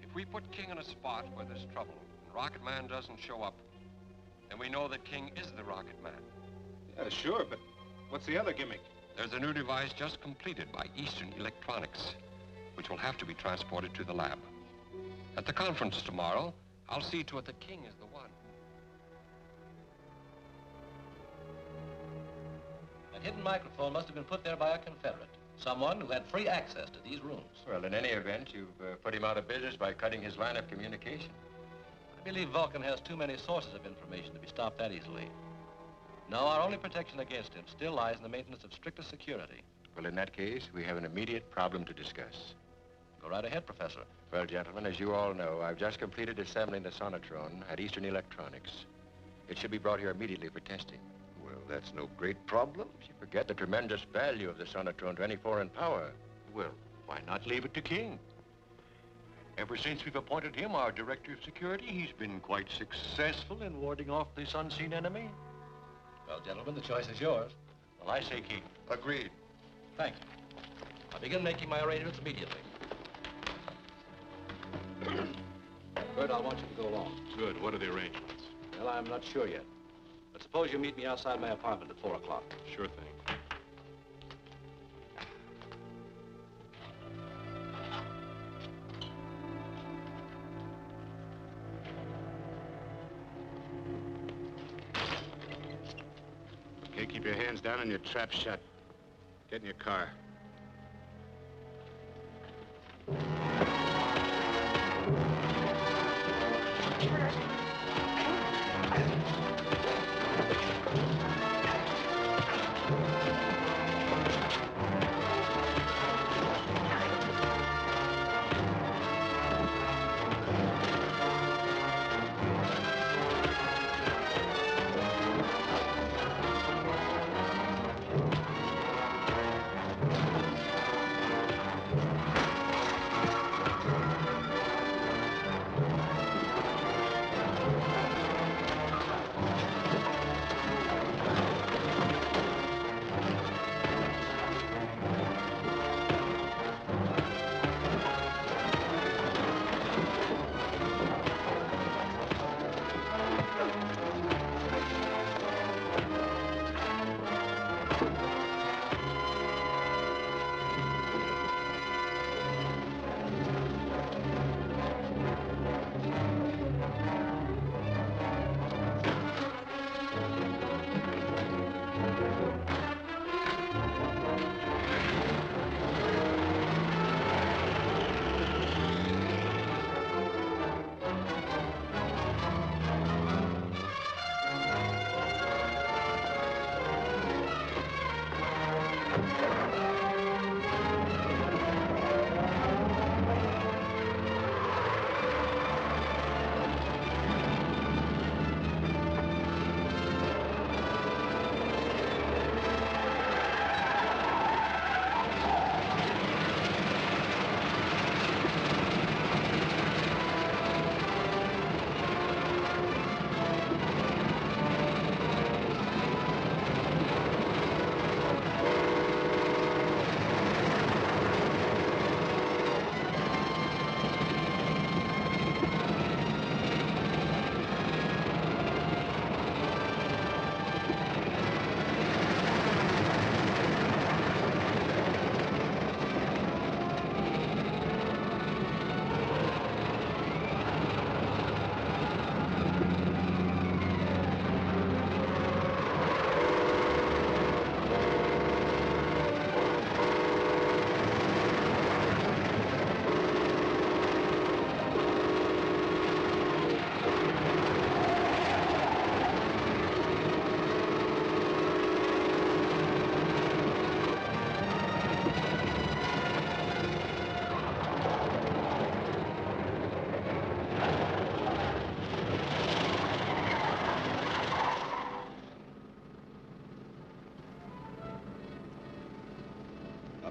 If we put King in a spot where there's trouble and Rocket Man doesn't show up, then we know that King is the Rocket Man. Yeah, sure, but what's the other gimmick? There's a new device just completed by Eastern Electronics, which will have to be transported to the lab. At the conference tomorrow, I'll see to it that King is the one. That hidden microphone must have been put there by a Confederate. Someone who had free access to these rooms. Well, in any event, you've put him out of business by cutting his line of communication. I believe Vulcan has too many sources of information to be stopped that easily. No, our only protection against him still lies in the maintenance of strictest security. Well, in that case, we have an immediate problem to discuss. Go right ahead, Professor. Well, gentlemen, as you all know, I've just completed assembling the sonotron at Eastern Electronics. It should be brought here immediately for testing. Well, that's no great problem. You forget the tremendous value of the sonotron to any foreign power. Well, why not leave it to King? Ever since we've appointed him our director of security, he's been quite successful in warding off this unseen enemy. Well, gentlemen, the choice is yours. Well, I say King. Agreed. Thank you. I'll begin making my arrangements immediately. Bert, I want you to go along. Good. What are the arrangements? Well, I'm not sure yet. But suppose you meet me outside my apartment at 4 o'clock. Sure thing. Okay, keep your hands down and your trap shut. Get in your car.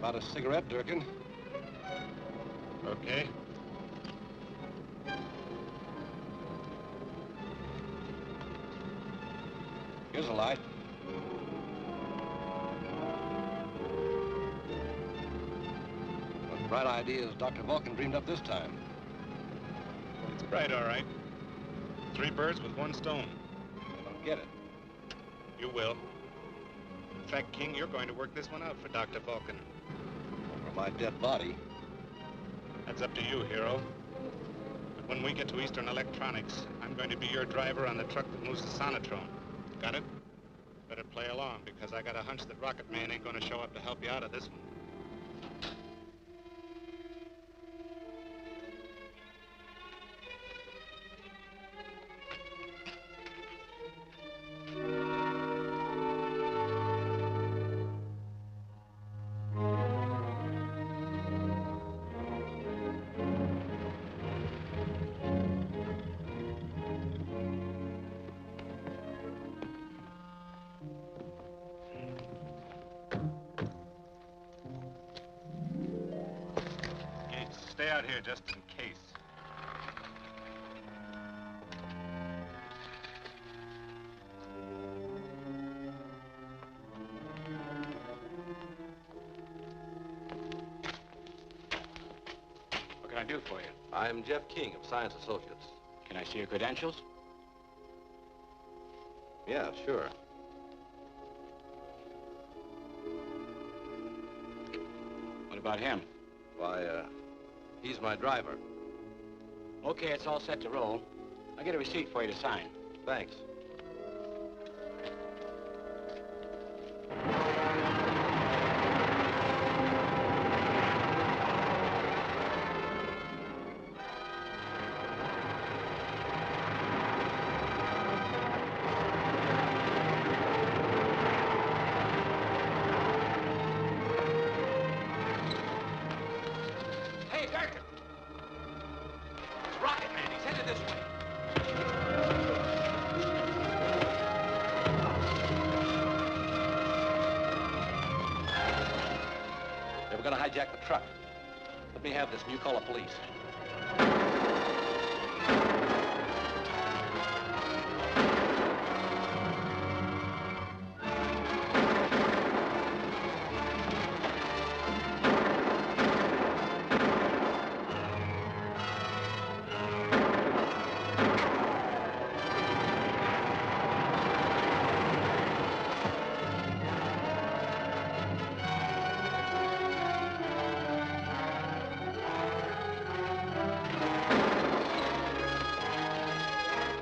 about a cigarette, Durkin? Okay. Here's a light. What bright ideas Dr. Vulcan dreamed up this time. It's bright, all right. 3 birds with 1 stone. I don't get it. You will. In fact, King, you're going to work this one out for Dr. Vulcan. Over my dead body. That's up to you, hero. But when we get to Eastern Electronics, I'm going to be your driver on the truck that moves the Sonotron. Got it? Better play along, because I got a hunch that Rocket Man ain't going to show up to help you out of this one. Stay out here just in case. What can I do for you? I'm Jeff King of Science Associates. Can I see your credentials? Yeah, sure. What about him? Why, he's my driver. Okay, it's all set to roll. I'll get a receipt for you to sign. Thanks. Hey, Durkin! It's Rocket Man. He's headed this way. They were gonna hijack the truck. Let me have this and you call the police.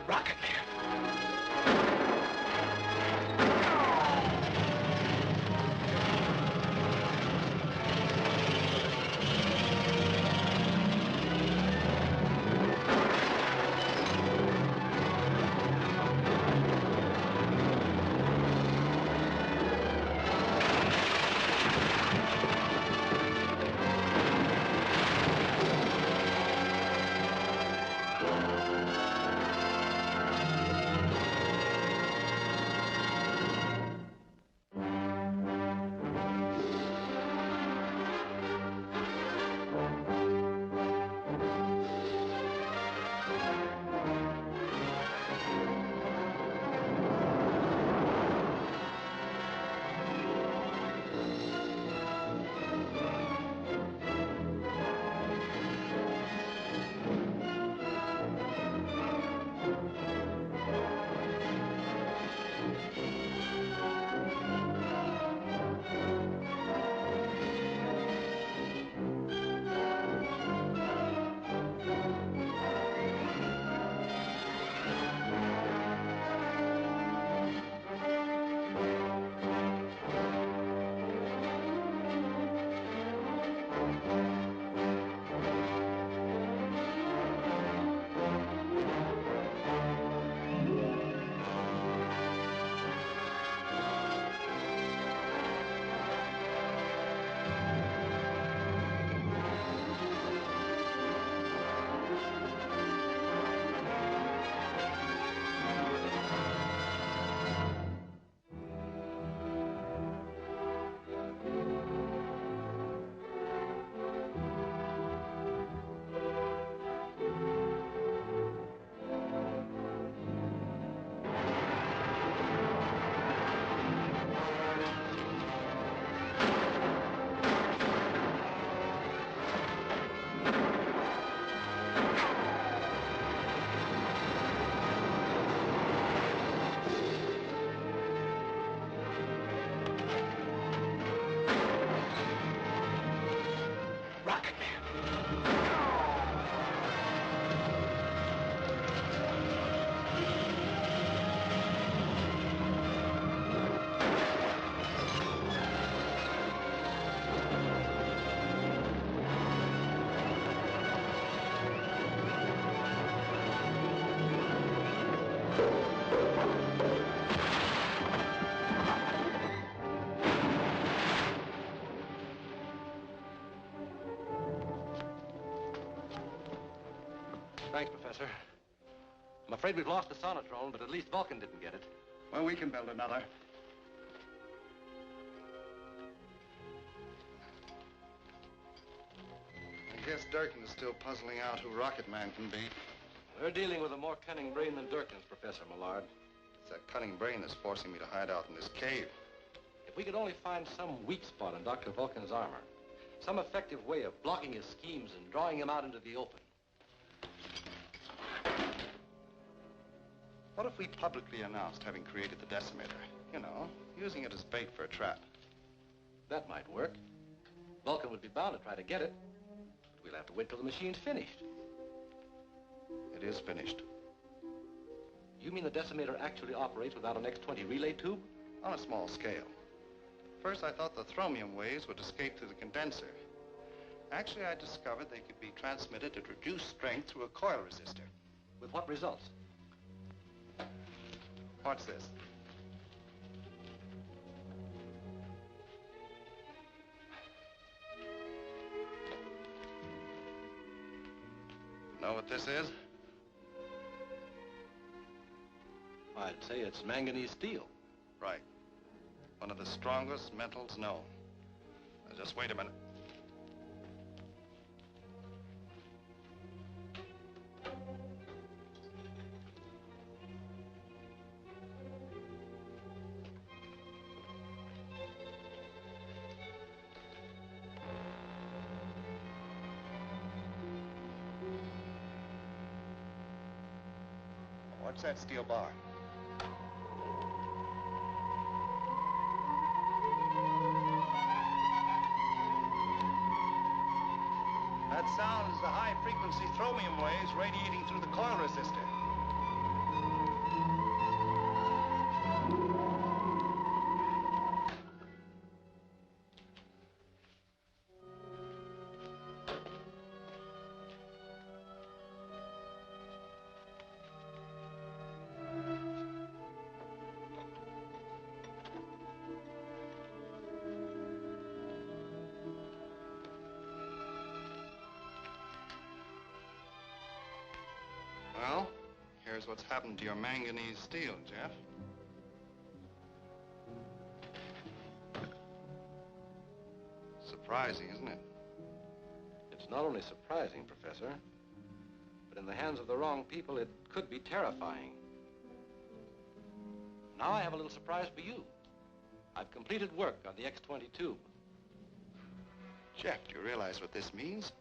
Rocket Man! Thanks, Professor. I'm afraid we've lost the sonotrone, but at least Vulcan didn't get it. Well, we can build another. I guess Durkin is still puzzling out who Rocket Man can be. We're dealing with a more cunning brain than Durkin's, Professor Millard. It's that cunning brain that's forcing me to hide out in this cave. If we could only find some weak spot in Dr. Vulcan's armor, some effective way of blocking his schemes and drawing him out into the open. What if we publicly announced having created the decimator? You know, using it as bait for a trap. That might work. Vulcan would be bound to try to get it. But we'll have to wait till the machine's finished. It is finished. You mean the decimator actually operates without an X-20 relay tube? On a small scale. First, I thought the thromium waves would escape through the condenser. Actually, I discovered they could be transmitted at reduced strength through a coil resistor. With what results? What's this? Know what this is? I'd say it's manganese steel. Right. One of the strongest metals known. Now, just wait a minute. What's that steel bar? That sound is the high-frequency thromium waves radiating through the coil resistor. Well, here's what's happened to your manganese steel, Jeff. Surprising, isn't it? It's not only surprising, Professor, but in the hands of the wrong people, it could be terrifying. Now I have a little surprise for you. I've completed work on the X-20 tube. Jeff, do you realize what this means?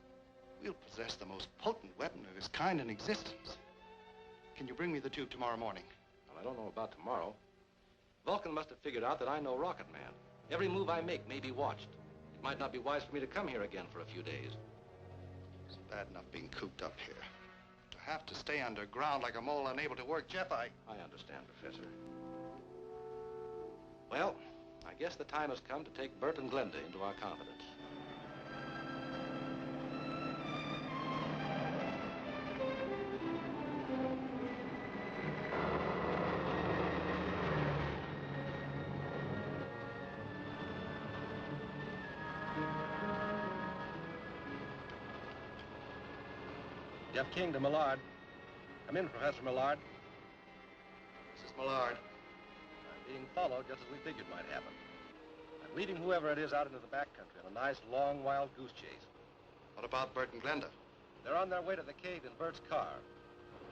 We'll possess the most potent weapon of its kind in existence. Can you bring me the tube tomorrow morning? Well, I don't know about tomorrow. Vulcan must have figured out that I know Rocket Man. Every move I make may be watched. It might not be wise for me to come here again for a few days. It's bad enough being cooped up here. To have to stay underground like a mole unable to work, Jeff, I understand, Professor. Well, I guess the time has come to take Bert and Glenda into our confidence. Jeff King to Millard. Come in, Professor Millard. This is Millard. I'm being followed just as we figured might happen. I'm leading whoever it is out into the backcountry on a nice, long, wild goose chase. What about Bert and Glenda? They're on their way to the cave in Bert's car.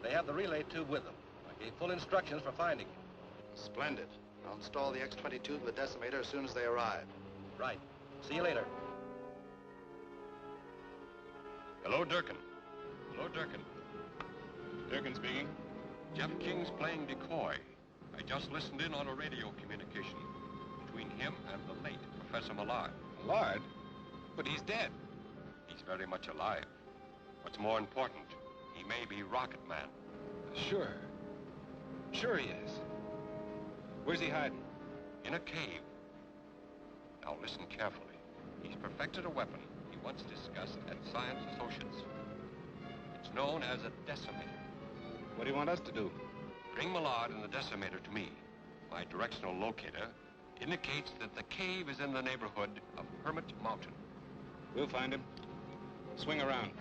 They have the relay tube with them. I gave full instructions for finding you. Splendid. I'll install the X-20 tube in the decimator as soon as they arrive. Right. See you later. Hello, Durkin. Hello, Durkin. Durkin speaking. Jeff King's playing decoy. I just listened in on a radio communication between him and the late Professor Millard. Millard? But he's dead. He's very much alive. What's more important, he may be Rocket Man. Sure. Sure he is. Where's he hiding? In a cave. Now listen carefully. He's perfected a weapon he once discussed at Science Associates. It's known as a decimator. What do you want us to do? Bring Millard and the decimator to me. My directional locator indicates that the cave is in the neighborhood of Hermit Mountain. We'll find him. Swing around.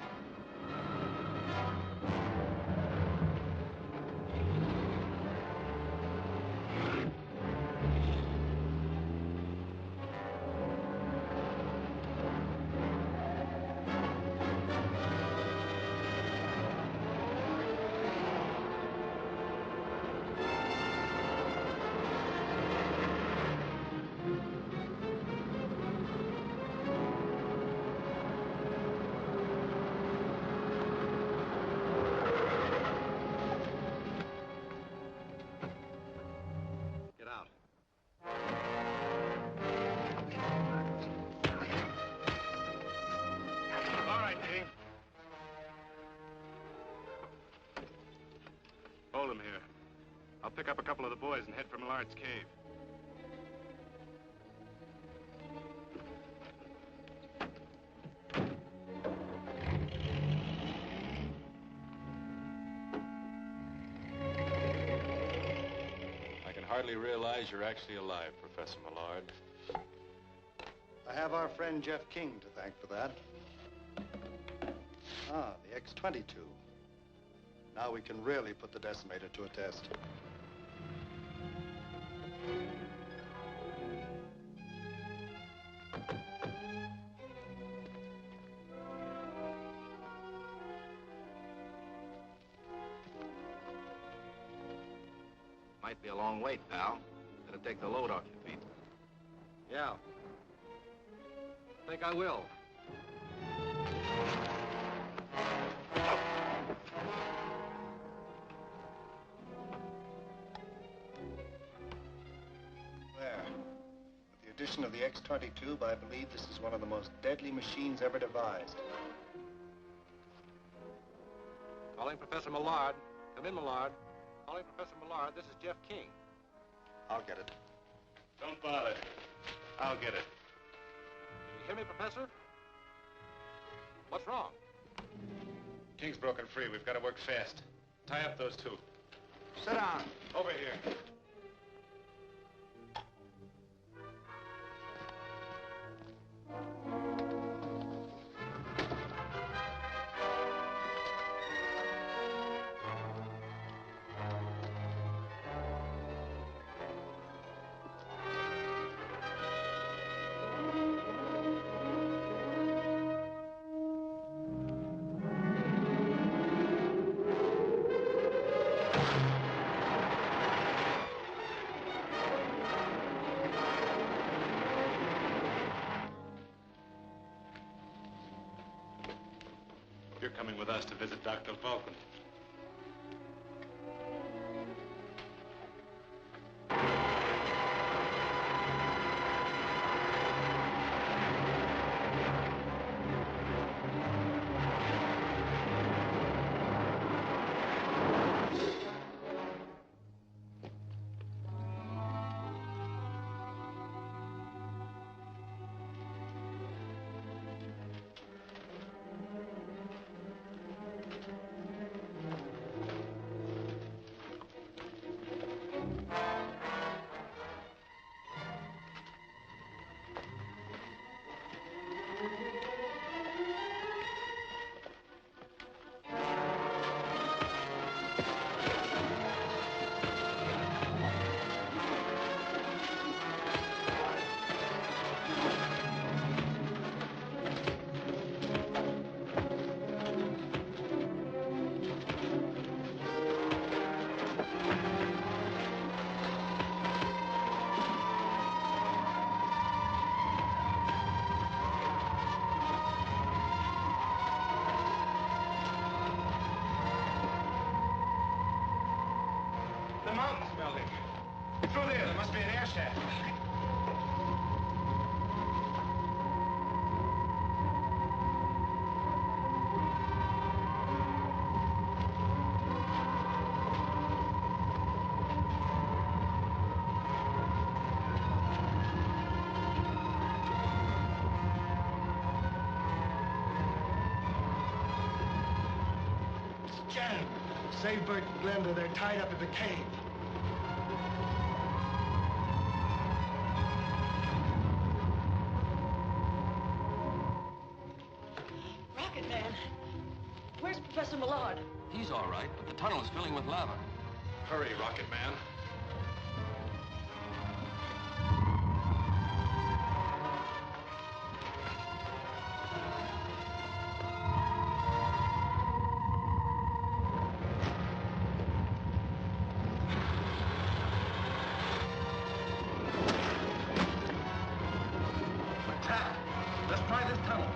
hold him here. I'll pick up a couple of the boys and head for Millard's cave. I can hardly realize you're actually alive, Professor Millard. I have our friend Jeff King to thank for that. Ah, the X-22. Now we can really put the decimator to a test. Might be a long wait, pal. Gotta take the load off your feet. Yeah. I think I will. There. With the addition of the X-22, I believe this is one of the most deadly machines ever devised. Calling Professor Millard. Come in, Millard. Calling Professor Millard. This is Jeff King. I'll get it. Don't bother. I'll get it. You hear me, Professor? What's wrong? King's broken free. We've got to work fast. Tie up those two. Sit down. Over here. You're coming with us to visit Dr. Vulcan. The mountain's melting. Through there must be an air shaft. Jan, save Bert and Glenda. They're tied up in the cave. Rocket Man, where's Professor Millard? He's all right, but the tunnel is filling with lava. Hurry, Rocket Man. Attack! Let's try this tunnel.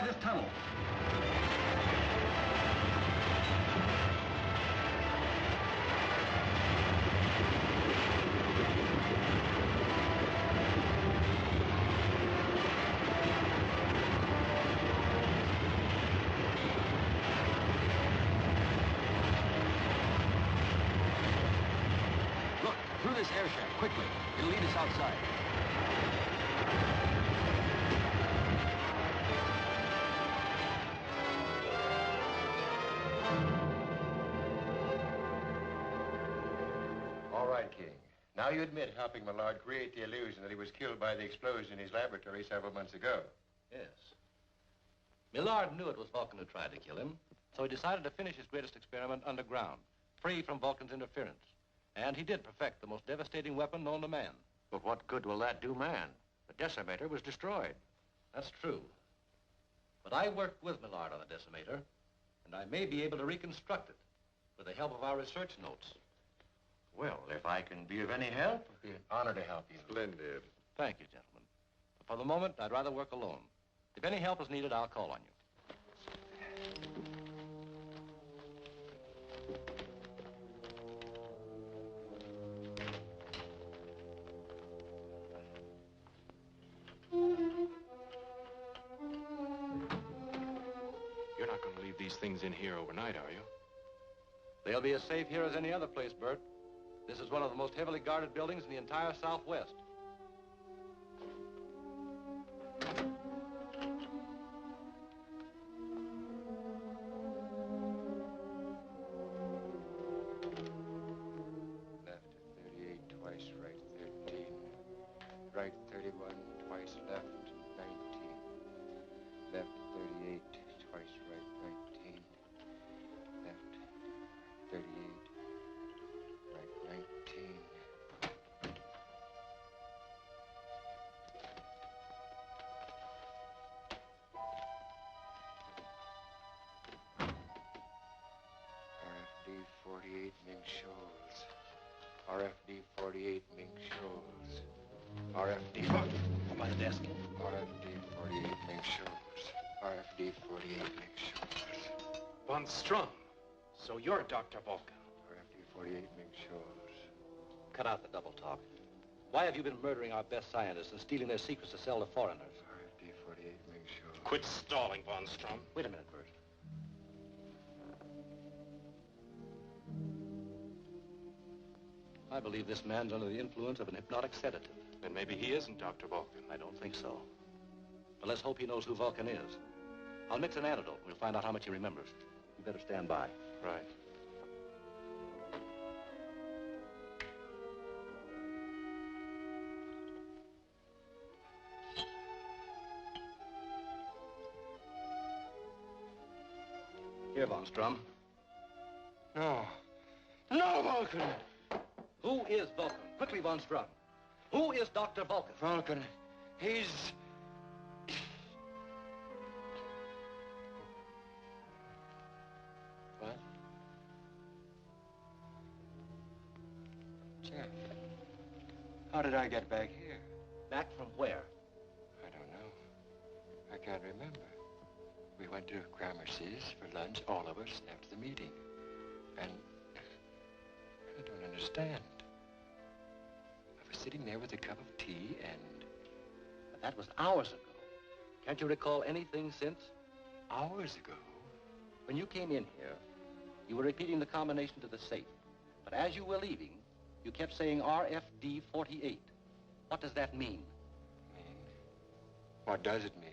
try this tunnel. Look, through this air shaft, quickly. It'll lead us outside. All right, King. Now you admit helping Millard create the illusion that he was killed by the explosion in his laboratory several months ago. Yes. Millard knew it was Vulcan who tried to kill him, so he decided to finish his greatest experiment underground, free from Vulcan's interference. And he did perfect the most devastating weapon known to man. But what good will that do man? The decimator was destroyed. That's true. But I worked with Millard on the decimator, and I may be able to reconstruct it with the help of our research notes. Well, if I can be of any help, It'd be an honor to help you. Splendid. Thank you, gentlemen. But for the moment, I'd rather work alone. If any help is needed, I'll call on you. You're not going to leave these things in here overnight, are you? They'll be as safe here as any other place, Bert. This is one of the most heavily guarded buildings in the entire Southwest. Left 38, twice right 13. Right 31, twice left 19. Left 38, twice right 19. Left 38, right 19. RFD 48 Mink Shoals. RFD 48 Mink Shoals. RFD. By the desk. RFD 48 Mink Shoals. RFD 48 Mink Shoals. Von Strum. So you're Dr. Vulcan. RFD 48 Mink Shoals. Cut out the double talk. Why have you been murdering our best scientists and stealing their secrets to sell to foreigners? RFD 48 Mink Shoals. Quit stalling, Von Strum. Wait a minute, Bert. I believe this man's under the influence of an hypnotic sedative. Then maybe he isn't Dr. Vulcan. I don't think so. But let's hope he knows who Vulcan is. I'll mix an antidote. We'll find out how much he remembers. You better stand by. Right. Here, Von Strum. No. No, Vulcan! Who is Vulcan? Quickly, Von Strum. Who is Dr. Vulcan? Vulcan. He's... What? Jeff. How did I get back here? Back from where? I don't know. I can't remember. We went to Gramercy's for lunch, all of us, after the meeting. And I don't understand. I was sitting there with a cup of tea and... But that was hours ago. Can't you recall anything since? Hours ago? When you came in here, you were repeating the combination to the safe. But as you were leaving, you kept saying RFD 48. What does that mean? What does it mean?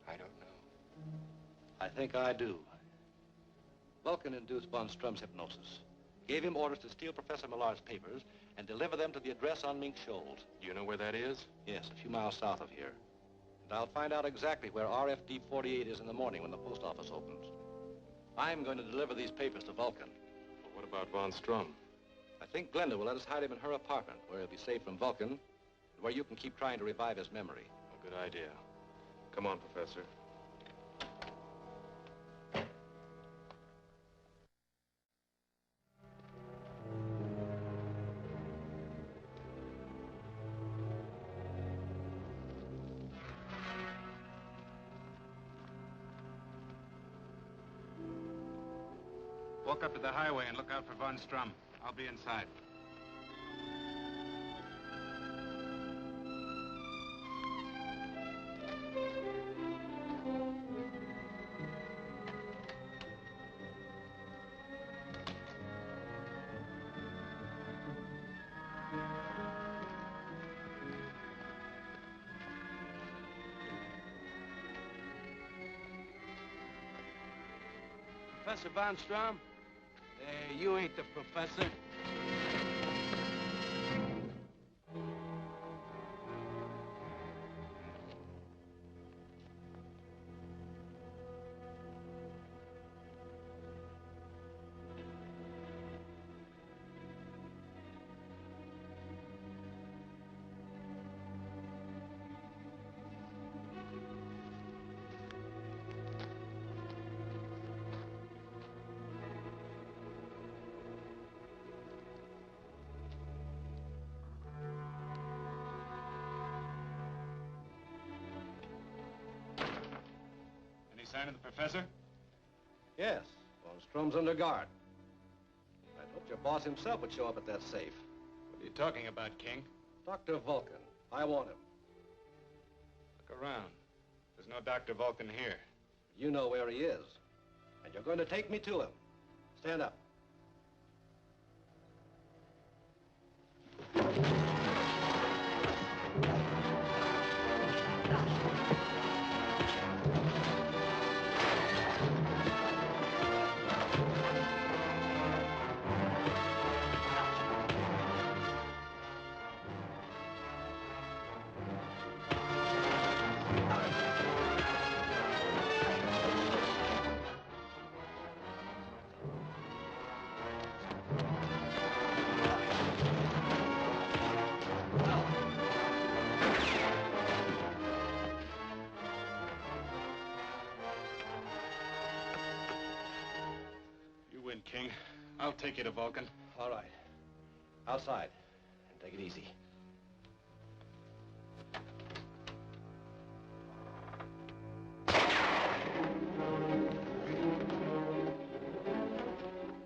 I don't know. I think I do. Vulcan induced Von Strum's hypnosis. Gave him orders to steal Professor Millard's papers and deliver them to the address on Mink Shoals. Do you know where that is? Yes, a few miles south of here. And I'll find out exactly where RFD 48 is in the morning when the post office opens. I'm going to deliver these papers to Vulcan. Well, what about Von Strum? I think Glenda will let us hide him in her apartment, where he'll be safe from Vulcan, and where you can keep trying to revive his memory. A good idea. Come on, Professor. Walk up to the highway and look out for Von Strum. I'll be inside. Professor Von Strum? You ain't the professor. Any sign of the professor? Yes, Von Strum's under guard. I'd hoped your boss himself would show up at that safe. What are you talking about, King? Dr. Vulcan. I want him. Look around. There's no Dr. Vulcan here. You know where he is. And you're going to take me to him. Stand up. King. I'll take you to Vulcan. All right. Outside. And take it easy.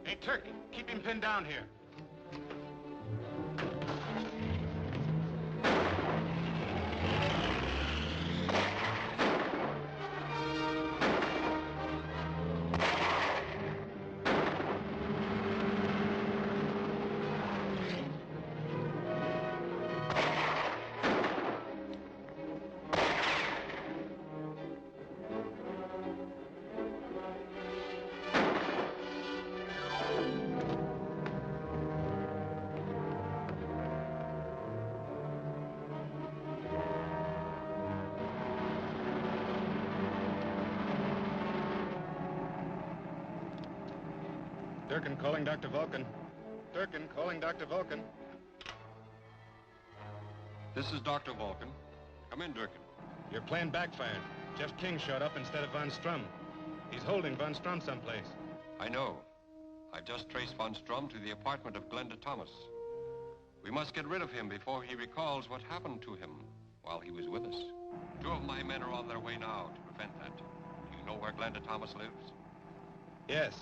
Hey, Turk, keep him pinned down here. Durkin calling Dr. Vulcan. Durkin calling Dr. Vulcan. This is Dr. Vulcan. Come in, Durkin. Your plan backfired. Jeff King showed up instead of Von Strum. He's holding Von Strum someplace. I know. I just traced Von Strum to the apartment of Glenda Thomas. We must get rid of him before he recalls what happened to him while he was with us. 2 of my men are on their way now to prevent that. Do you know where Glenda Thomas lives? Yes.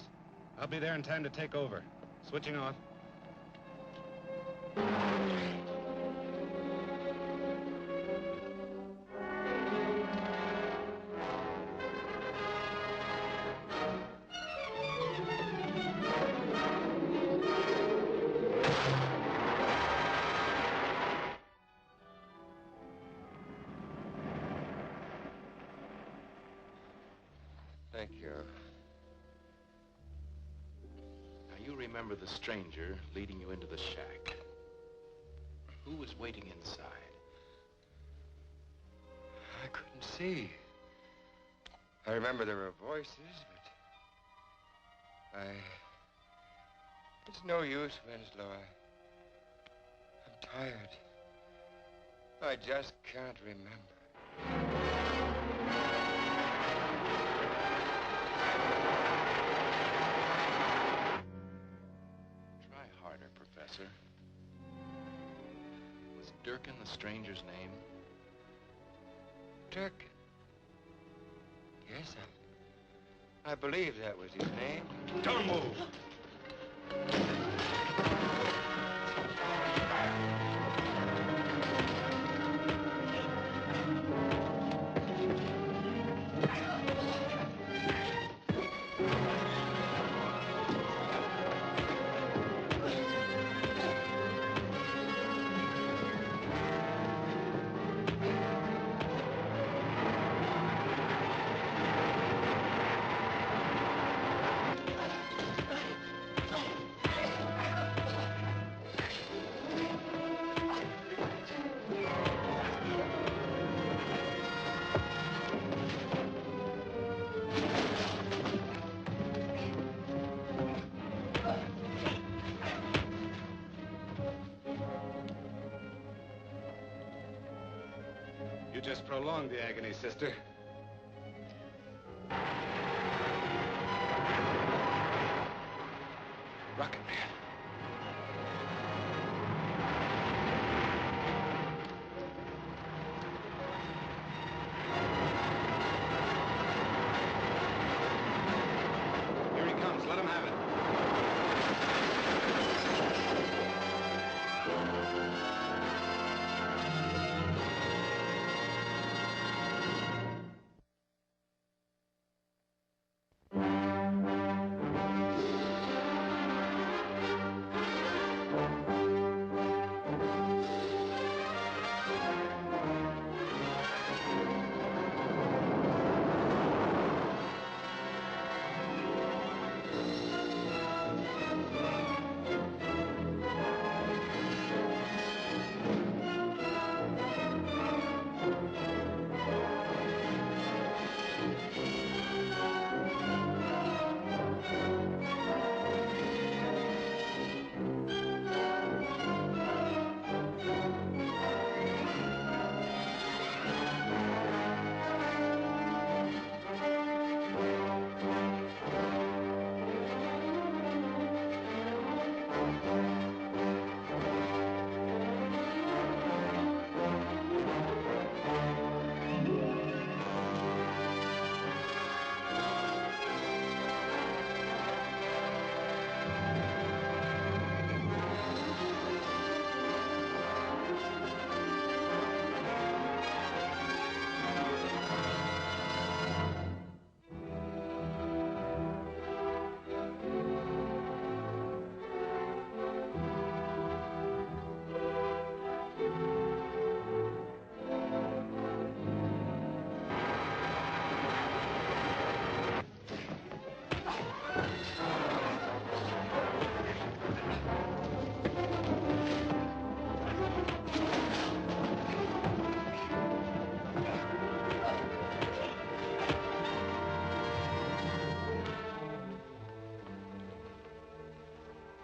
I'll be there in time to take over. Switching off. Thank you. Now, you remember the stranger leading you into the shack. Who was waiting inside? I couldn't see. I remember there were voices, but it's no use, Winslow. I'm tired. I just can't remember. Try harder, Professor. Was Durkin the stranger's name? Durkin? Yes, I believe that was his name. Don't move! You just prolonged the agony, sister. Rocket Man. Here he comes. Let him have it.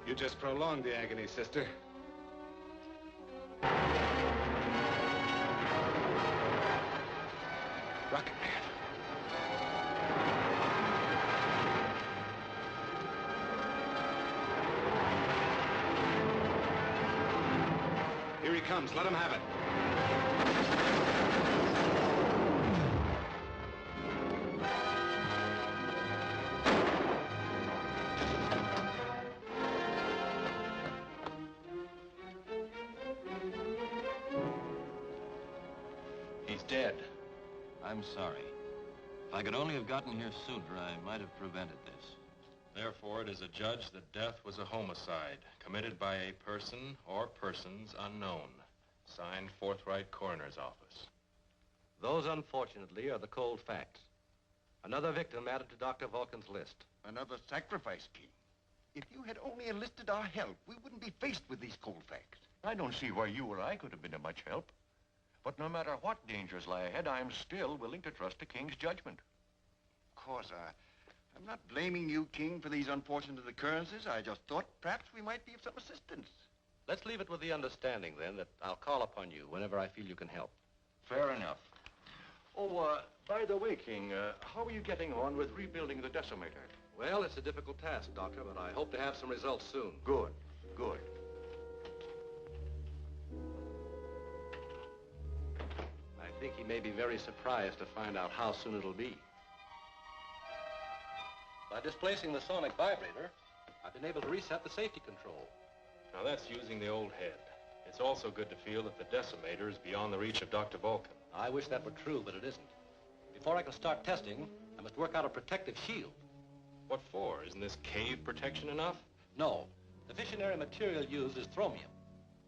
You just prolonged the agony, sister. Rocket Man. Here he comes. Let him have it. He's dead. I'm sorry. If I could only have gotten here sooner, I might have prevented this. Therefore, it is adjudged that death was a homicide committed by a person or persons unknown. Signed, Forthright Coroner's Office. Those, unfortunately, are the cold facts. Another victim added to Dr. Vulcan's list. Another sacrifice, King. If you had only enlisted our help, we wouldn't be faced with these cold facts. I don't see why you or I could have been of much help. But no matter what dangers lie ahead, I'm still willing to trust the King's judgment. Of course, I'm not blaming you, King, for these unfortunate occurrences. I just thought perhaps we might be of some assistance. Let's leave it with the understanding, then, that I'll call upon you whenever I feel you can help. Fair enough. Oh, by the way, King, how are you getting on with rebuilding the decimator? Well, it's a difficult task, Doctor, but I hope to have some results soon. Good, good. I think he may be very surprised to find out how soon it'll be. By displacing the sonic vibrator, I I've been able to reset the safety control. Now, that's using the old head. It's also good to feel that the decimator is beyond the reach of Dr. Vulcan. I wish that were true, but it isn't. Before I can start testing, I must work out a protective shield. What for? Isn't this cave protection enough? No. The fissionary material used is thromium.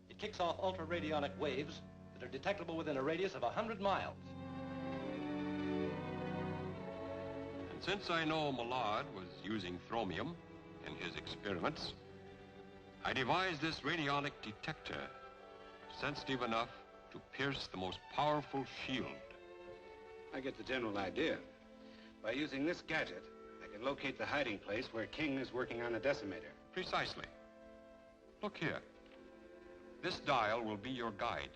It kicks off ultra-radionic waves that are detectable within a radius of 100 miles. And since I know Millard was using thromium in his experiments, I devised this radionic detector, sensitive enough to pierce the most powerful shield. I get the general idea. By using this gadget, I can locate the hiding place where King is working on the decimator. Precisely. Look here. This dial will be your guide.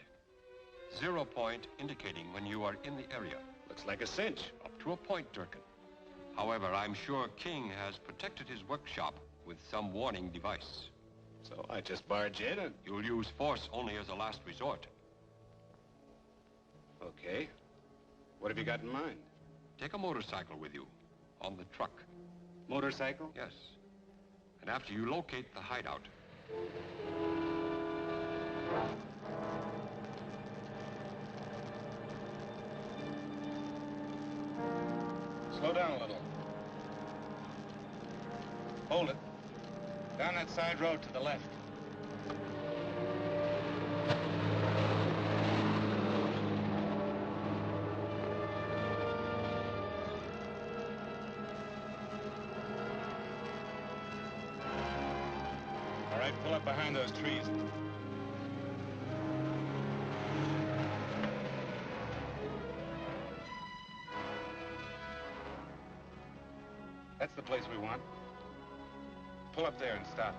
0 point indicating when you are in the area. Looks like a cinch. Up to a point, Durkin. However, I'm sure King has protected his workshop with some warning device. So I just barge in and... You'll use force only as a last resort. Okay. What have you got in mind? Take a motorcycle with you, on the truck. Motorcycle? Yes. And after you locate the hideout... Slow down a little. Hold it. Down that side road to the left. All right, pull up behind those trees. That's the place we want. Pull up there and stop.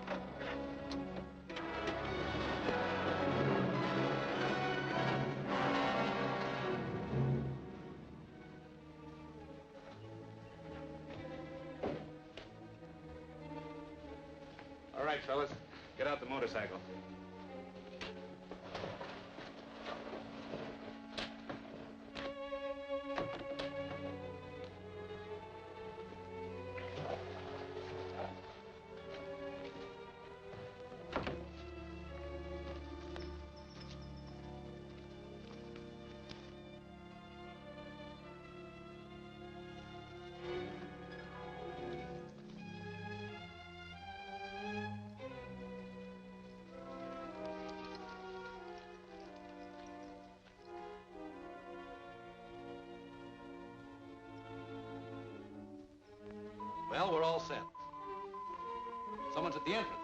All right, fellas, get out the motorcycle. Well, we're all set. Someone's at the entrance.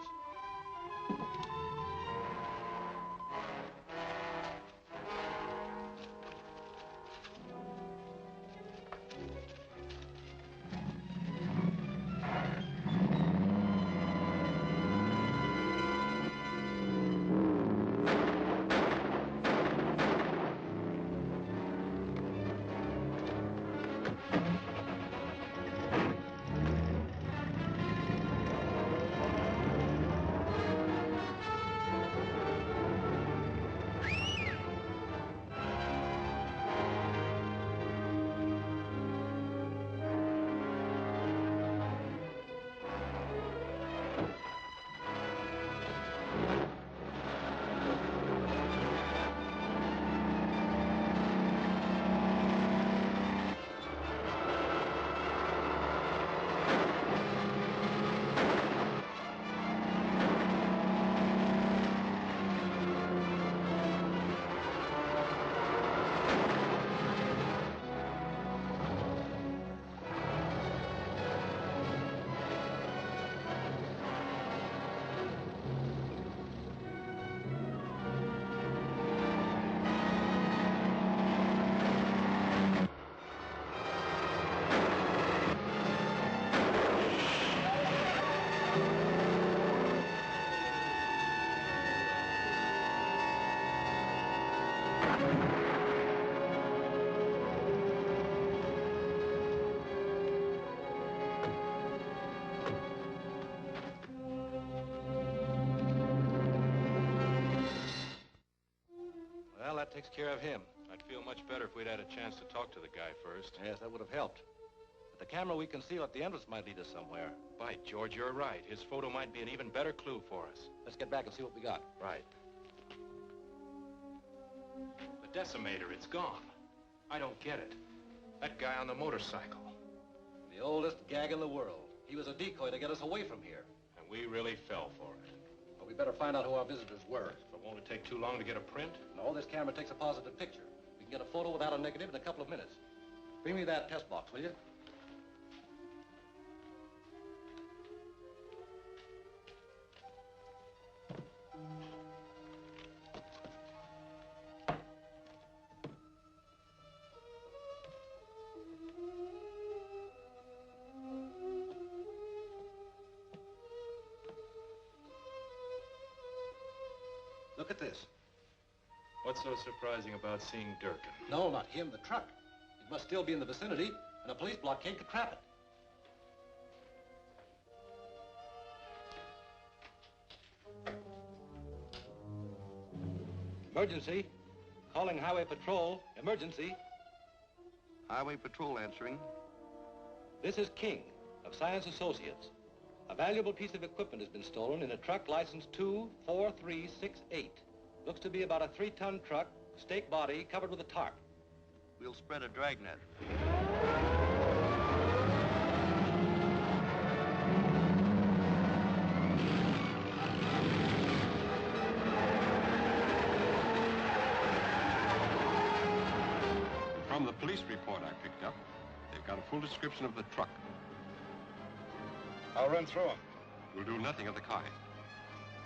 Well, that takes care of him. I'd feel much better if we'd had a chance to talk to the guy first. Yes, that would have helped. The camera we conceal at the entrance might lead us somewhere. By George, you're right. His photo might be an even better clue for us. Let's get back and see what we got. Right. The decimator, it's gone. I don't get it. That guy on the motorcycle. The oldest gag in the world. He was a decoy to get us away from here. And we really fell for it. But we better find out who our visitors were. But won't it take too long to get a print? No, this camera takes a positive picture. We can get a photo without a negative in a couple of minutes. Bring me that test box, will you? Look at this. What's so surprising about seeing Durkin? No, not him, the truck. It must still be in the vicinity, and a police blockade could trap it. Emergency. Calling Highway Patrol. Emergency. Highway Patrol answering. This is King of Science Associates. A valuable piece of equipment has been stolen in a truck license 24368. Looks to be about a 3-ton truck, stake body, covered with a tarp. We'll spread a dragnet. From the police report I picked up, they've got a full description of the truck. I'll run through them. We'll do nothing of the kind.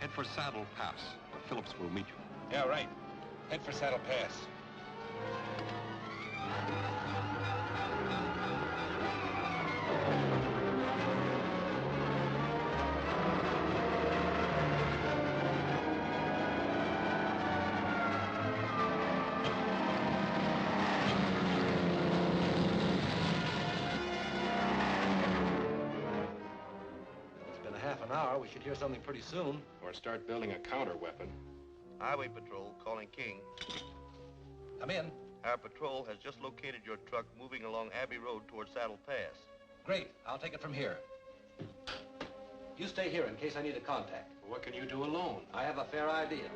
Head for Saddle Pass, where Phillips will meet you. Yeah, right. Head for Saddle Pass. We should hear something pretty soon. Or start building a counter weapon. Highway Patrol calling King. Come in. Our patrol has just located your truck moving along Abbey Road towards Saddle Pass. Great. I'll take it from here. You stay here in case I need a contact. Well, what can you do alone? I have a fair idea.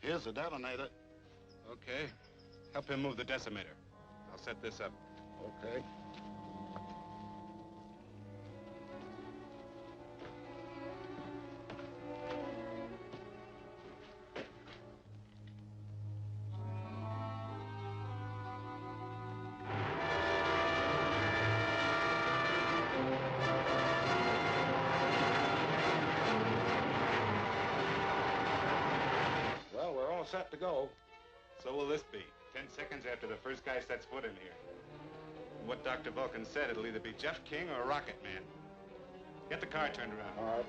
Here's the detonator. Okay. Help him move the decimator. I'll set this up. Okay. Set to go. So will this be. 10 seconds after the first guy sets foot in here. What Dr. Vulcan said, it'll either be Jeff King or Rocket Man. Get the car turned around. All right.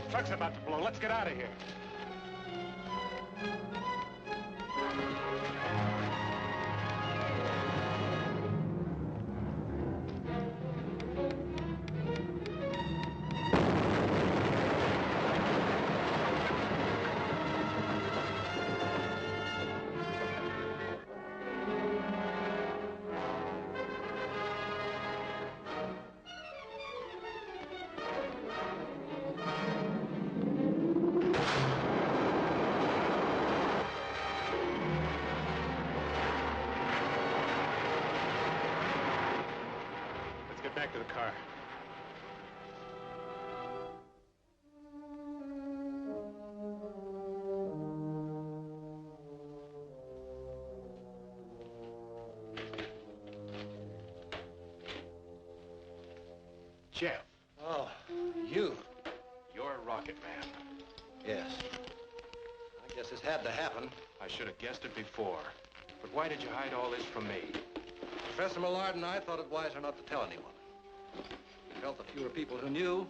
truck's about to blow. Let's get out of here. Back to the car. Jeff. Oh, you. You're a rocket man. Yes. I guess this had to happen. I should have guessed it before. But why did you hide all this from me? Professor Millard and I thought it wiser not to tell anyone. We felt the fewer people who knew,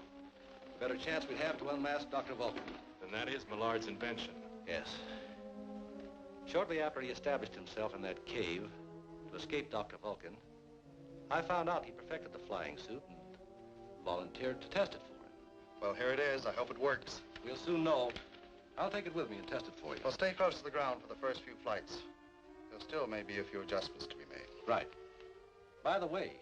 the better chance we'd have to unmask Dr. Vulcan. And that is Millard's invention. Yes. Shortly after he established himself in that cave to escape Dr. Vulcan, I found out he perfected the flying suit and volunteered to test it for him. Well, here it is. I hope it works. We'll soon know. I'll take it with me and test it for you. Well, stay close to the ground for the first few flights. There still may be a few adjustments to be made. Right. By the way,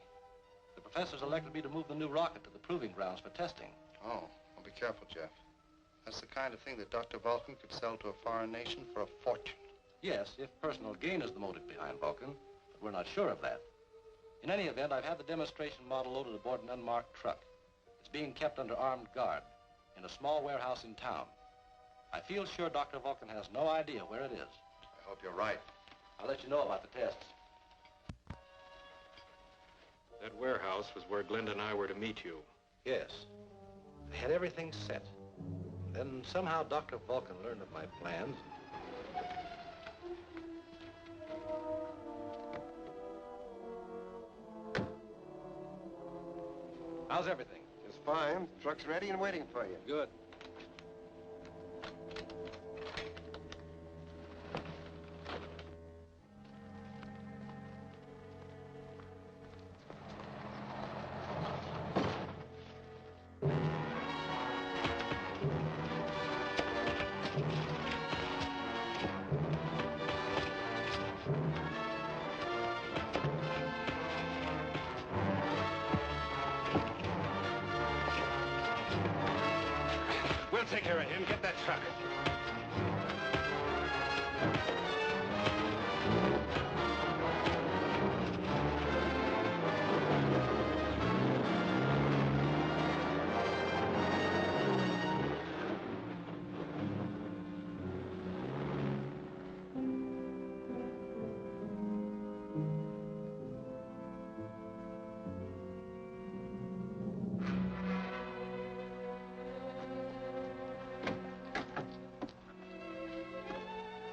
the professor's elected me to move the new rocket to the proving grounds for testing. Oh, well, be careful, Jeff. That's the kind of thing that Dr. Vulcan could sell to a foreign nation for a fortune. Yes, if personal gain is the motive behind Vulcan, but we're not sure of that. In any event, I've had the demonstration model loaded aboard an unmarked truck. It's being kept under armed guard in a small warehouse in town. I feel sure Dr. Vulcan has no idea where it is. I hope you're right. I'll let you know about the tests. That warehouse was where Glenda and I were to meet you. Yes. I had everything set. Then somehow Dr. Vulcan learned of my plans. How's everything? Just fine. Truck's ready and waiting for you. Good. We'll take care of him. Get that truck.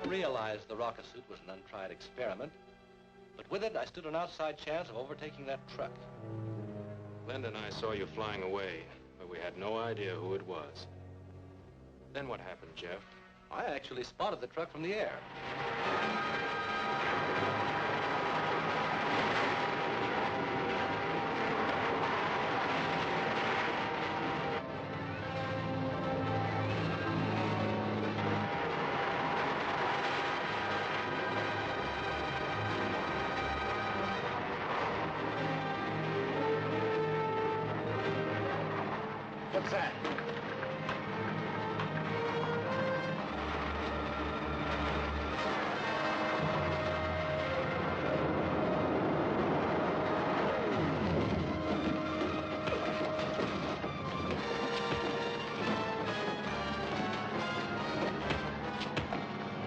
I realized the rocket suit was an untried experiment, but with it, I stood an outside chance of overtaking that truck. Glenda and I saw you flying away, but we had no idea who it was. Then what happened, Jeff? I actually spotted the truck from the air. What's that?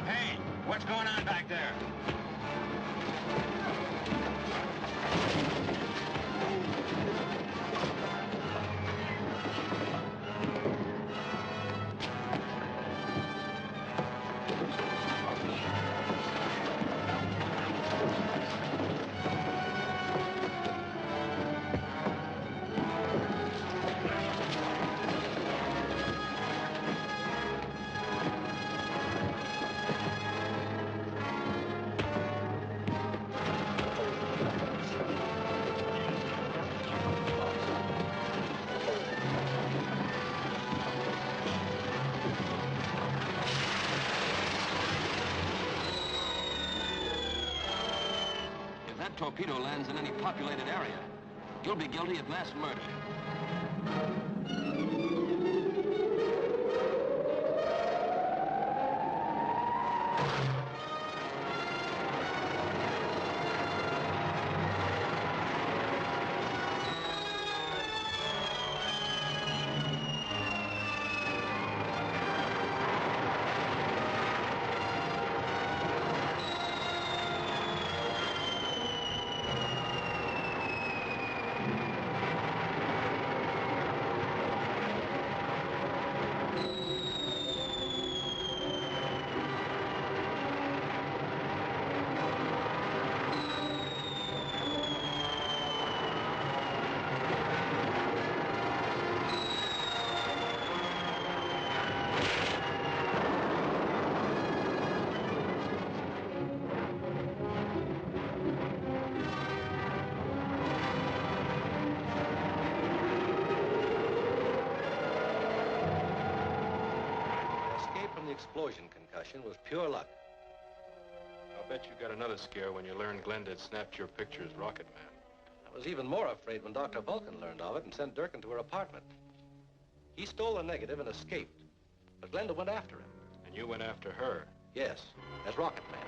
Hey, what's going on back there? torpedo lands in any populated area, you'll be guilty of mass murder. Explosion concussion was pure luck. I'll bet you got another scare when you learned Glenda had snapped your picture as Rocket Man. I was even more afraid when Dr. Vulcan learned of it and sent Durkin to her apartment. He stole the negative and escaped, but Glenda went after him. And you went after her? Yes, as Rocket Man.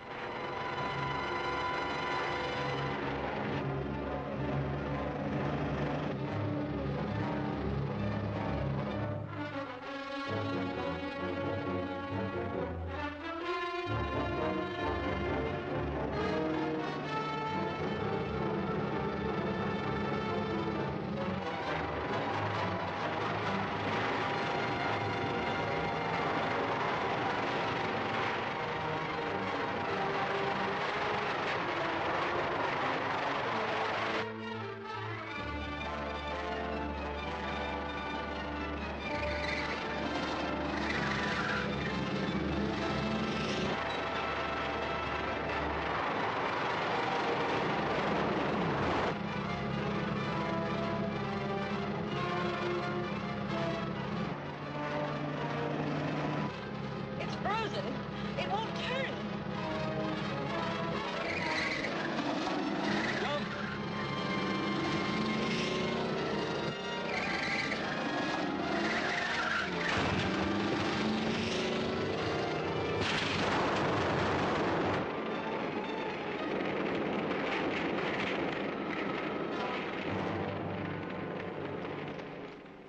It won't turn. Jump!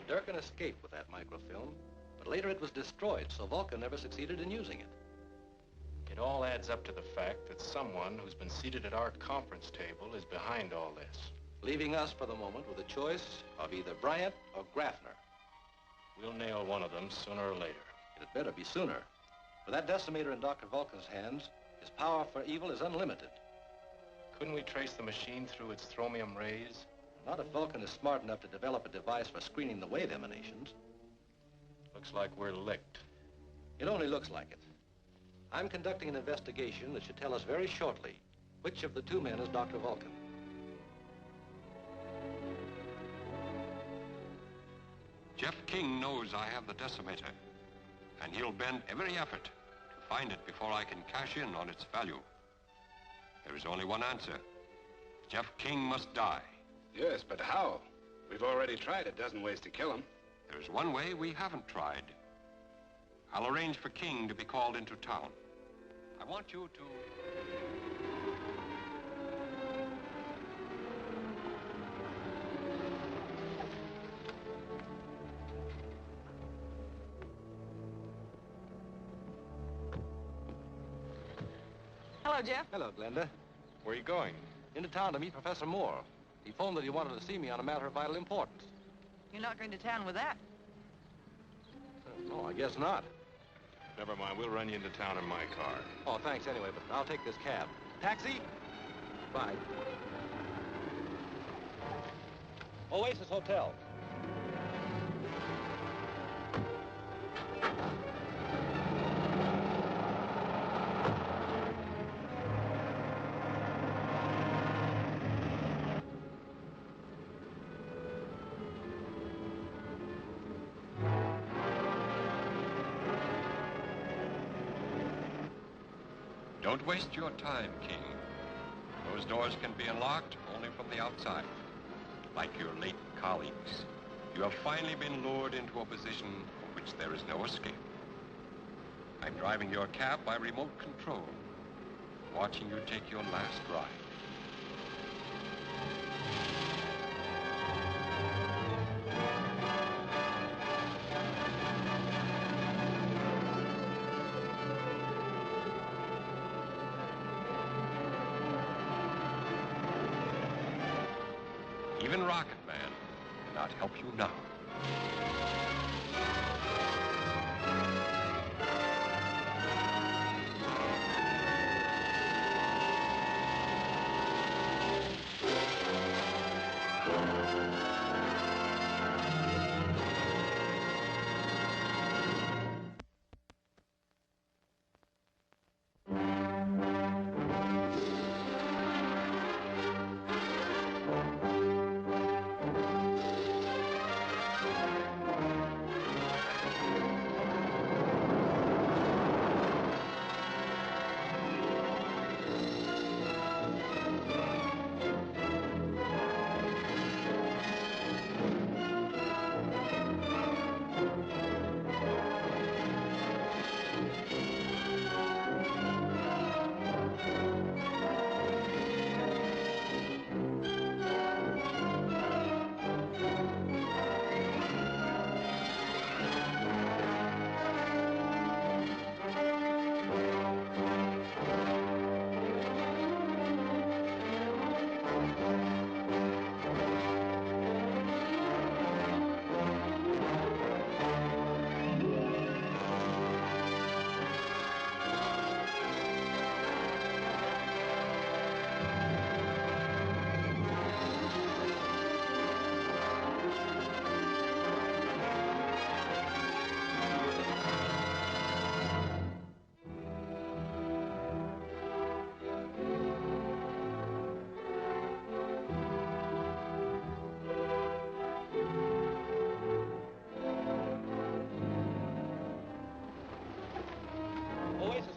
Durkin escaped with that microfilm, but later it was destroyed, so Vulcan never succeeded in using it. It all adds up to the fact that someone who's been seated at our conference table is behind all this. Leaving us for the moment with a choice of either Bryant or Graffner. We'll nail one of them sooner or later. It had better be sooner. With that decimator in Dr. Vulcan's hands, his power for evil is unlimited. Couldn't we trace the machine through its thromium rays? Not if Vulcan is smart enough to develop a device for screening the wave emanations. Looks like we're licked. It only looks like it. I'm conducting an investigation that should tell us very shortly which of the two men is Dr. Vulcan. Jeff King knows I have the decimator, and he'll bend every effort to find it before I can cash in on its value. There is only one answer. Jeff King must die. Yes, but how? We've already tried a dozen ways to kill him. There's one way we haven't tried. I'll arrange for King to be called into town. I want you to... Hello, Jeff. Hello, Glenda. Where are you going? Into town to meet Professor Moore. He phoned that he wanted to see me on a matter of vital importance. You're not going to town with that. No, I guess not. Never mind, we'll run you into town in my car. Oh, thanks anyway, but I'll take this cab. Taxi? Bye. Oasis Hotel. Don't waste your time, King. Those Those doors can be unlocked only from the outside. Like your late colleagues, you have finally been lured into a position from which there is no escape. I'm driving your cab by remote control, watching you take your last ride. Even Rocket Man cannot help you now.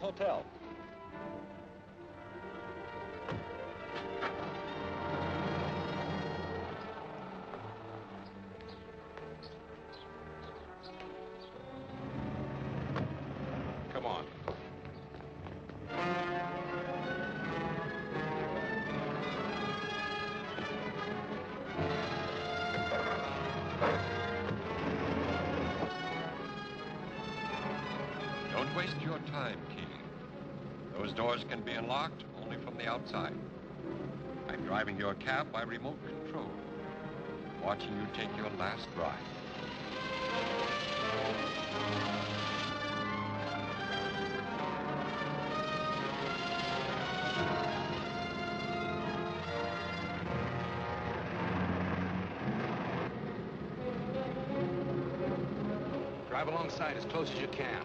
Hotel. Come on. Don't waste your time, Key. Those doors can be unlocked only from the outside. I'm driving your cab by remote control, watching you take your last ride. Drive alongside as close as you can.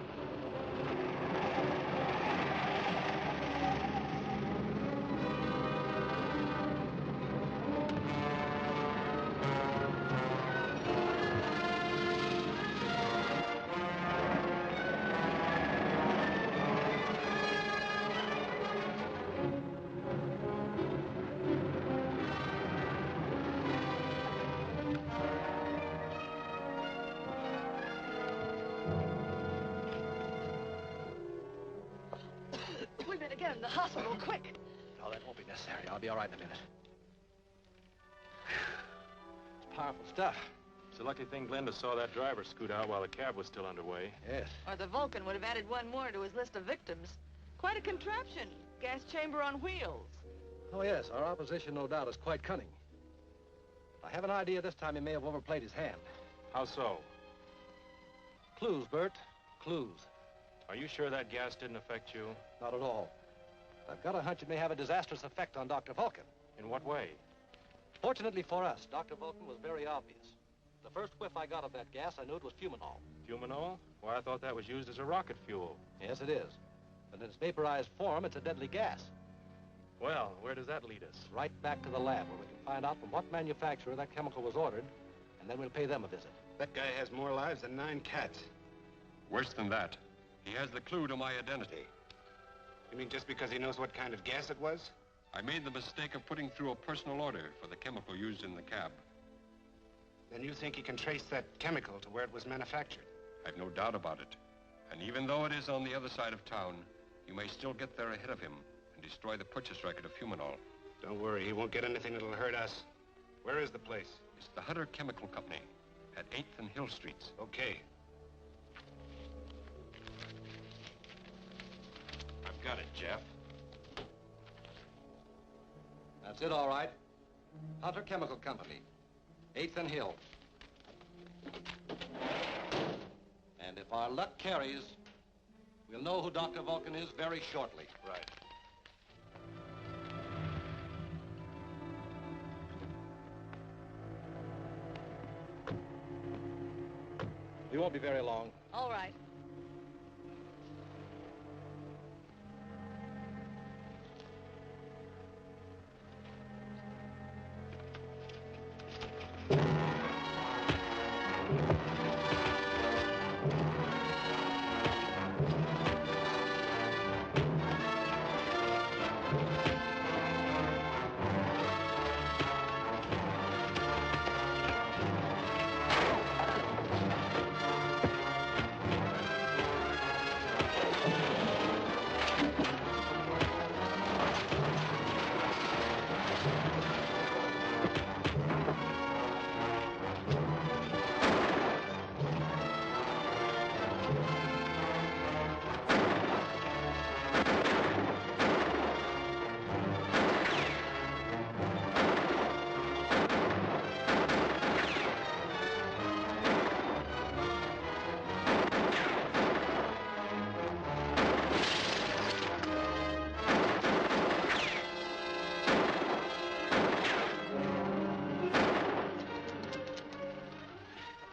We better get him to the hospital, quick. No, that won't be necessary. I'll be all right in a minute. It's powerful stuff. It's a lucky thing Glenda saw that driver scoot out while the cab was still underway. Yes. Or the Vulcan would have added one more to his list of victims. Quite a contraption. Gas chamber on wheels. Oh, yes. Our opposition, no doubt, is quite cunning. I have an idea this time he may have overplayed his hand. How so? Clues, Bert. Clues. Are you sure that gas didn't affect you? Not at all. I've got a hunch it may have a disastrous effect on Dr. Vulcan. In what way? Fortunately for us, Dr. Vulcan was very obvious. The first whiff I got of that gas, I knew it was fumanol. Fumanol? Why, I thought that was used as a rocket fuel. Yes, it is. But in its vaporized form, it's a deadly gas. Well, where does that lead us? Right back to the lab, where we can find out from what manufacturer that chemical was ordered, and then we'll pay them a visit. That guy has more lives than 9 cats. Worse than that, he has the clue to my identity. You mean just because he knows what kind of gas it was? I made the mistake of putting through a personal order for the chemical used in the cab. Then you think he can trace that chemical to where it was manufactured? I've no doubt about it. And even though it is on the other side of town, you may still get there ahead of him and destroy the purchase record of Fumanol. Don't worry, he won't get anything that'll hurt us. Where is the place? It's the Hunter Chemical Company at 8th and Hill Streets. Okay. I've got it, Jeff. That's it, all right. Hunter Chemical Company, 8th and Hill. And if our luck carries, we'll know who Dr. Vulcan is very shortly. Right. We won't be very long. All right.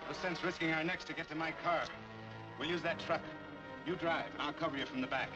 No sense risking our necks to get to my car. We'll use that truck. You drive, and I'll cover you from the back.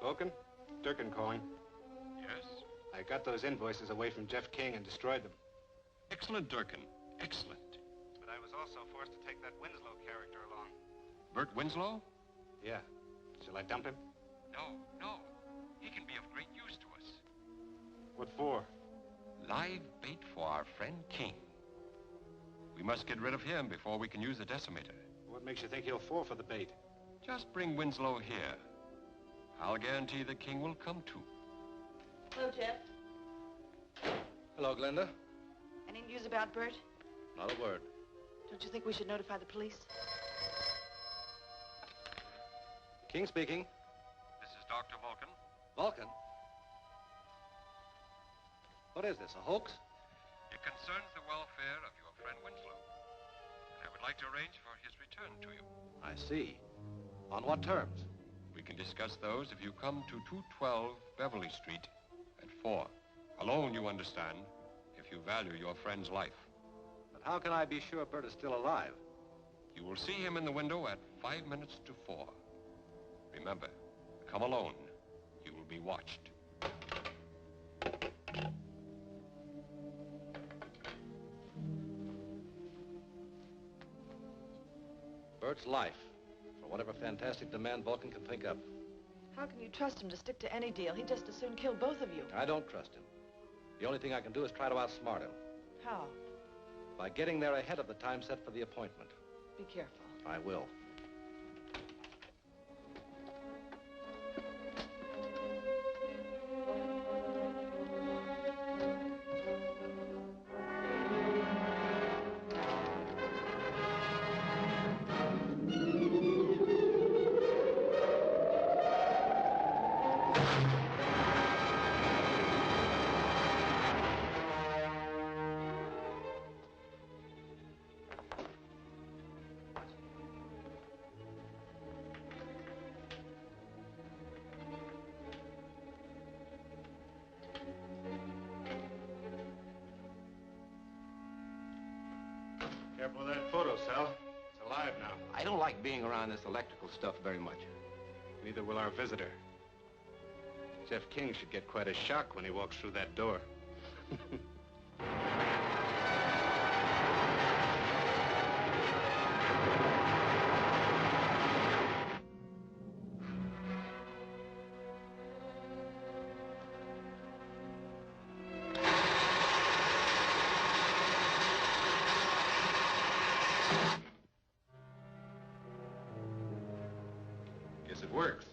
Vulcan? Durkin calling. Yes? I got those invoices away from Jeff King and destroyed them. Excellent, Durkin. Excellent. But I was also forced to take that Winslow character along. Bert Winslow? Yeah. Shall I dump him? No. He can be of great use to us. What for? Live bait for our friend King. We must get rid of him before we can use the decimator. What makes you think he'll fall for the bait? Just bring Winslow here. I'll guarantee the King will come too. Hello, Jeff. Hello, Glenda. Any news about Bert? Not a word. Don't you think we should notify the police? King speaking. This is Dr. Vulcan. Vulcan? What is this, a hoax? It concerns the welfare of your friend Winslow. And I would like to arrange for his return to you. I see. On what terms? We can discuss those if you come to 212 Beverly Street at 4. Alone, you understand, if you value your friend's life. But how can I be sure Bert is still alive? You will see him in the window at 5 minutes to 4. Remember, come alone. You will be watched. Bert's life, for whatever fantastic demand Vulcan can think up. How can you trust him to stick to any deal? He'd just as soon kill both of you. I don't trust him. The only thing I can do is try to outsmart him. How? By getting there ahead of the time set for the appointment. Be careful. I will. Careful with that photo, Sal. It's alive now. I don't like being around this electrical stuff very much. Neither will our visitor. Jeff King should get quite a shock when he walks through that door. Guess it works.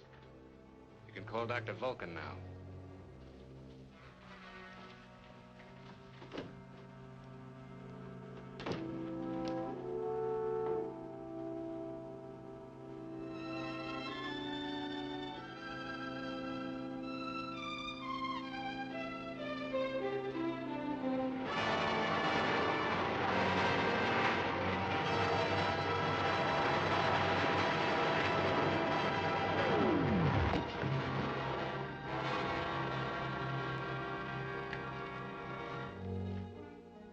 You can call Dr. Vulcan now.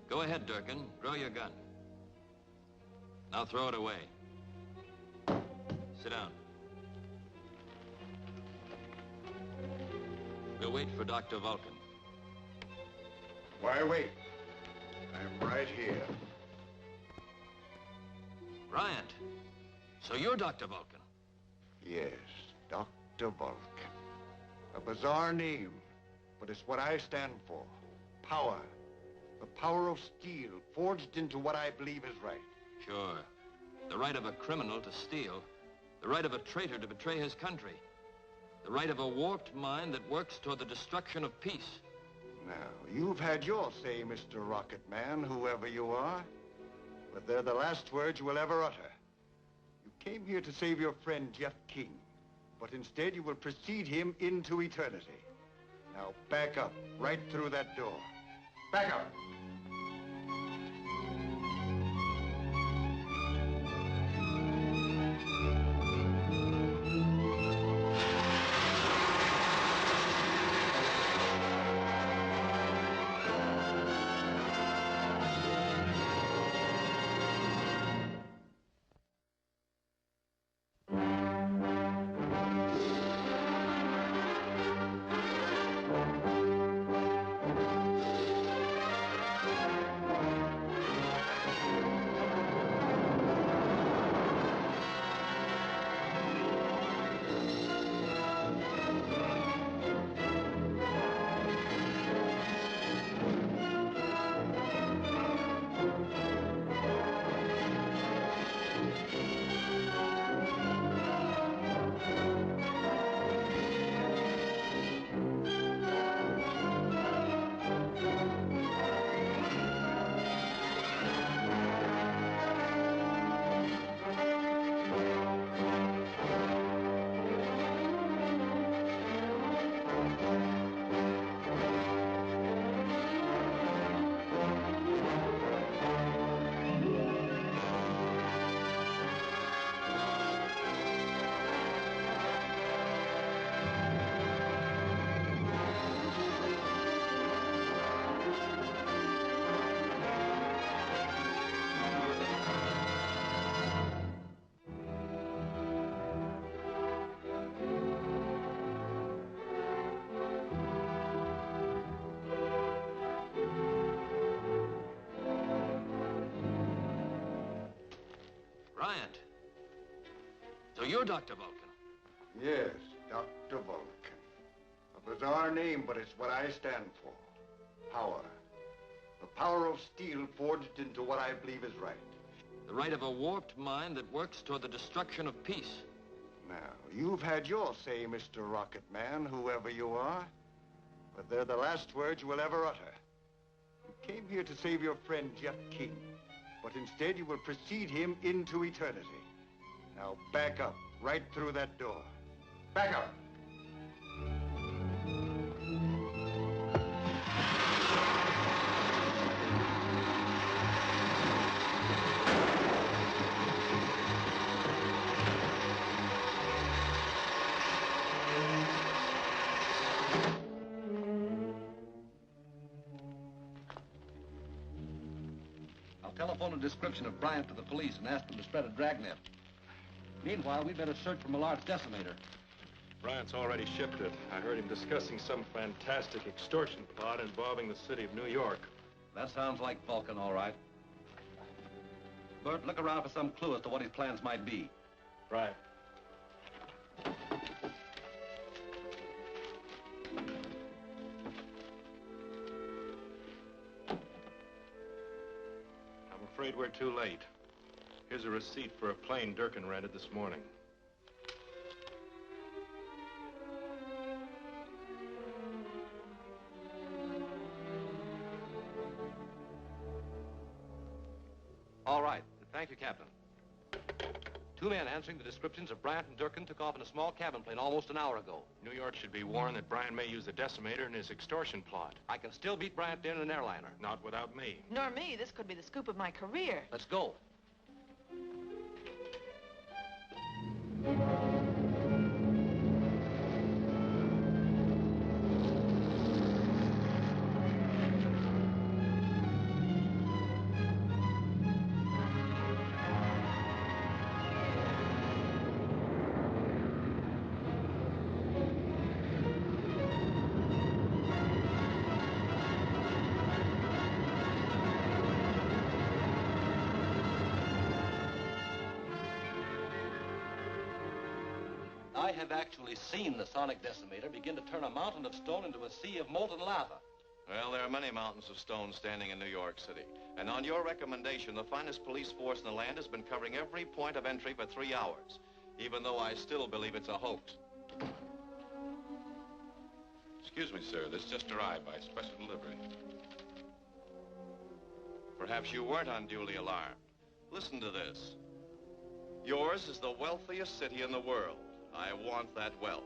Go ahead, Durkin. Draw your gun. Now throw it away. Sit down. We'll wait for Dr. Vulcan. Why wait? I'm right here. Bryant. So you're Dr. Vulcan. Yes, Dr. Vulcan. A bizarre name, but it's what I stand for. Power. The power of steel forged into what I believe is right. Sure. The right of a criminal to steal. The right of a traitor to betray his country. The right of a warped mind that works toward the destruction of peace. Now, you've had your say, Mr. Rocket Man, whoever you are. But they're the last words you will ever utter. You came here to save your friend, Jeff King. But instead, you will precede him into eternity. Now, back up, right through that door. Back up! Bryant. So you're Dr. Vulcan. Yes, Dr. Vulcan. A bizarre name, but it's what I stand for. Power. The power of steel forged into what I believe is right. The right of a warped mind that works toward the destruction of peace. Now, you've had your say, Mr. Rocket Man, whoever you are. But they're the last words you will ever utter. You came here to save your friend, Jeff King. But instead, you will precede him into eternity. Now, back up, right through that door. Back up! I'll telephone a description of Bryant to the police and ask them to spread a dragnet. Meanwhile, we'd better search for Millard's decimator. Bryant's already shipped it. I heard him discussing some fantastic extortion plot involving the city of New York. That sounds like Vulcan, all right. Bert, look around for some clue as to what his plans might be. Right. I'm afraid we're too late. Here's a receipt for a plane Durkin rented this morning. All right. Thank you, Captain. Two men answering the descriptions of Bryant and Durkin took off in a small cabin plane almost an hour ago. New York should be warned that Bryant may use the decimator in his extortion plot. I can still beat Bryant in an airliner. Not without me. Nor me. This could be the scoop of my career. Let's go. I have actually seen the sonic decimator begin to turn a mountain of stone into a sea of molten lava. Well, there are many mountains of stone standing in New York City. And on your recommendation, the finest police force in the land has been covering every point of entry for 3 hours, even though I still believe it's a hoax. Excuse me, sir. This just arrived by special delivery. Perhaps you weren't unduly alarmed. Listen to this. Yours is the wealthiest city in the world. I want that wealth.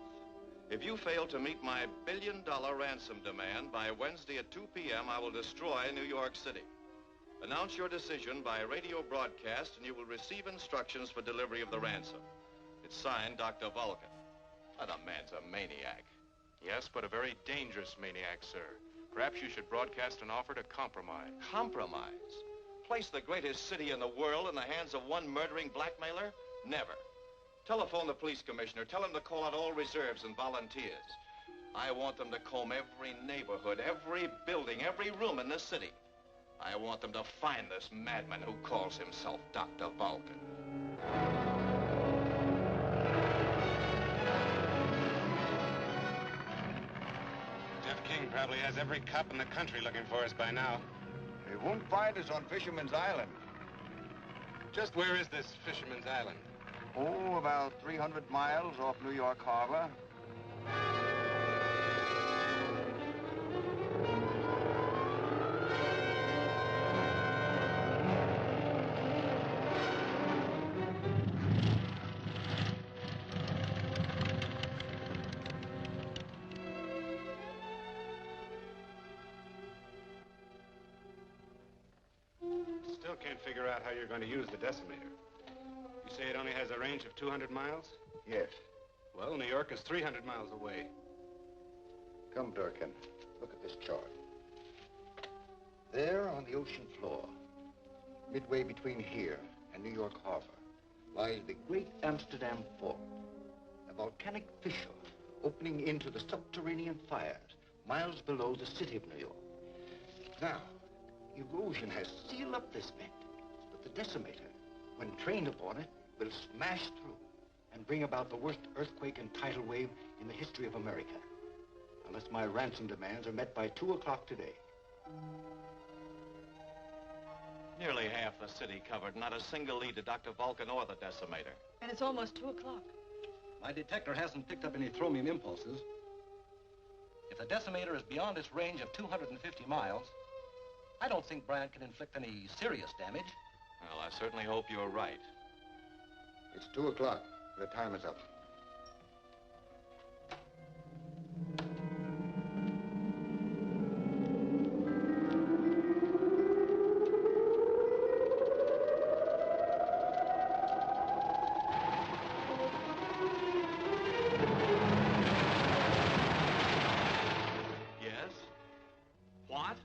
If you fail to meet my billion-dollar ransom demand by Wednesday at 2 p.m., I will destroy New York City. Announce your decision by radio broadcast, and you will receive instructions for delivery of the ransom. It's signed, Dr. Vulcan. Oh, the man's a maniac. Yes, but a very dangerous maniac, sir. Perhaps you should broadcast an offer to compromise. Compromise? Place the greatest city in the world in the hands of one murdering blackmailer? Never. Telephone the police commissioner. Tell him to call out all reserves and volunteers. I want them to comb every neighborhood, every building, every room in this city. I want them to find this madman who calls himself Dr. Vulcan. Jeff King probably has every cop in the country looking for us by now. They won't find us on Fisherman's Island. Just where is this Fisherman's Island? Oh, about 300 miles off New York Harbor. Still can't figure out how you're going to use the decimator. You say it only has a range of 200 miles? Yes. Well, New York is 300 miles away. Come, Durkin. Look at this chart. There on the ocean floor, midway between here and New York Harbor, lies the great Amsterdam Fault, a volcanic fissure opening into the subterranean fires miles below the city of New York. Now, erosion has sealed up this vent, but the decimator when trained upon it, will smash through and bring about the worst earthquake and tidal wave in the history of America. Unless my ransom demands are met by 2 o'clock today. Nearly half the city covered, not a single lead to Dr. Vulcan or the decimator. And it's almost 2 o'clock. My detector hasn't picked up any thromium impulses. If the decimator is beyond its range of 250 miles, I don't think Bryant can inflict any serious damage. Well, I certainly hope you're right. It's 2 o'clock. The time is up. Yes? What?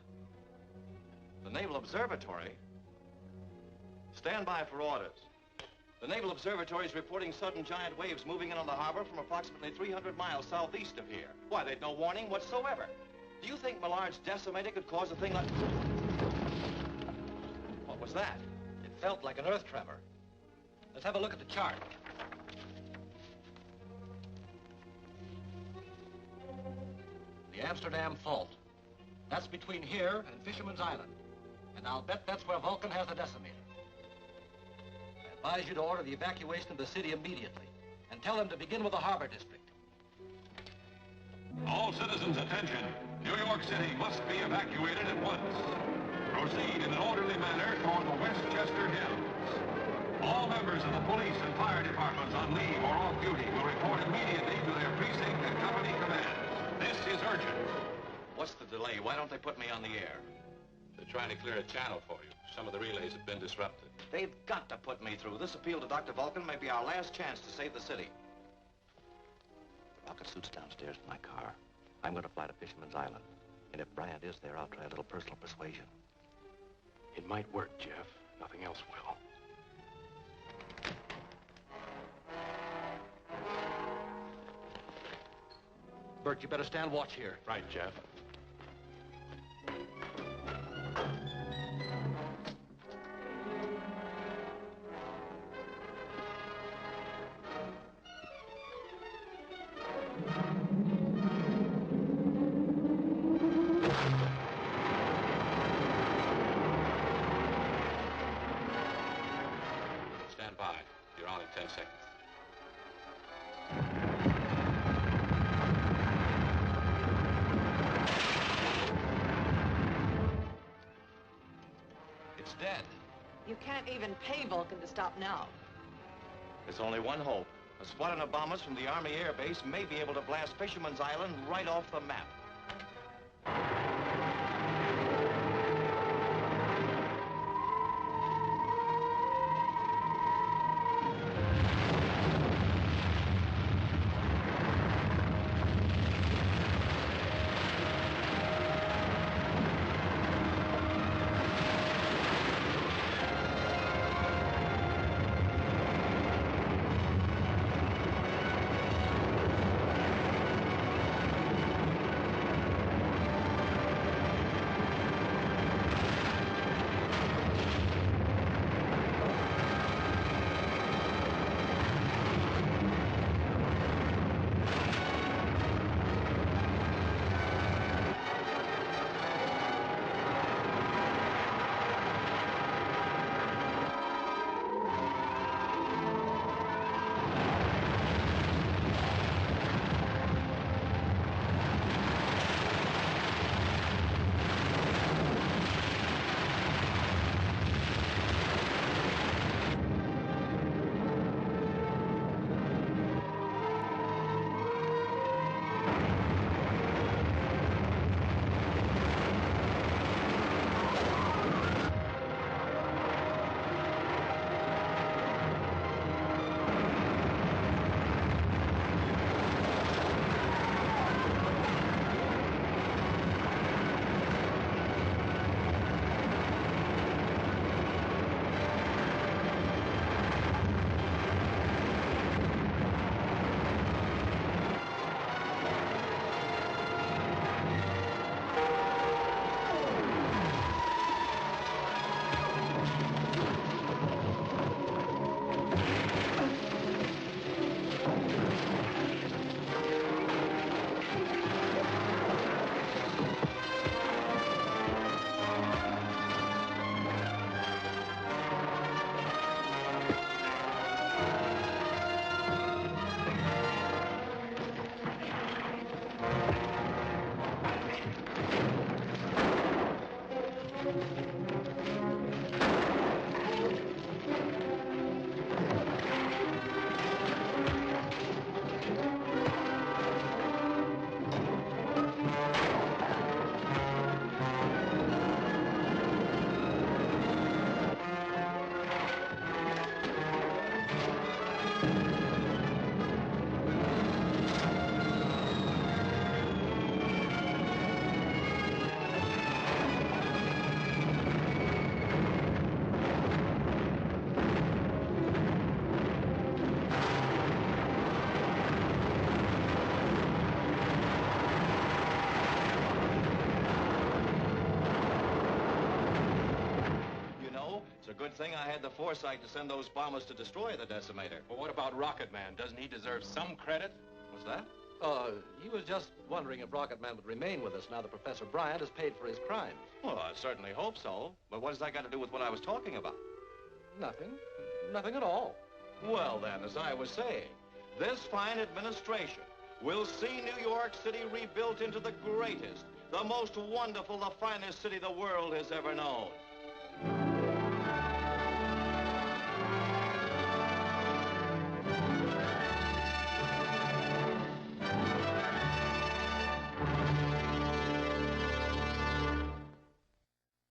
The Naval Observatory? Stand by for orders. The Naval Observatory is reporting sudden giant waves moving in on the harbor from approximately 300 miles southeast of here. Why, they'd no warning whatsoever. Do you think Millard's decimator could cause a thing like... What was that? It felt like an earth tremor. Let's have a look at the chart. The Amsterdam Fault. That's between here and Fisherman's Island. And I'll bet that's where Vulcan has the decimator. I advise you to order the evacuation of the city immediately and tell them to begin with the harbor district. All citizens, attention. New York City must be evacuated at once. Proceed in an orderly manner toward the Westchester Hills. All members of the police and fire departments on leave or off duty will report immediately to their precinct and company commands. This is urgent. What's the delay? Why don't they put me on the air? They're trying to clear a channel for you. Some of the relays have been disrupted. They've got to put me through. This appeal to Dr. Vulcan may be our last chance to save the city. The rocket suit's downstairs in my car. I'm going to fly to Fisherman's Island. And if Bryant is there, I'll try a little personal persuasion. It might work, Jeff. Nothing else will. Bert, you better stand watch here. Right, Jeff. Stand by. You're on in 10 seconds. It's dead. You can't even pay Vulcan to stop now. There's only one hope. A squadron of bombers from the Army Air Base may be able to blast Fisherman's Island right off the map. I had the foresight to send those bombers to destroy the decimator. Well, what about Rocket Man? Doesn't he deserve some credit? What's that? He was just wondering if Rocket Man would remain with us now that Professor Bryant has paid for his crimes. Well, I certainly hope so. But what does that got to do with what I was talking about? Nothing. Nothing at all. Well, then, as I was saying, this fine administration will see New York City rebuilt into the greatest, the most wonderful, the finest city the world has ever known.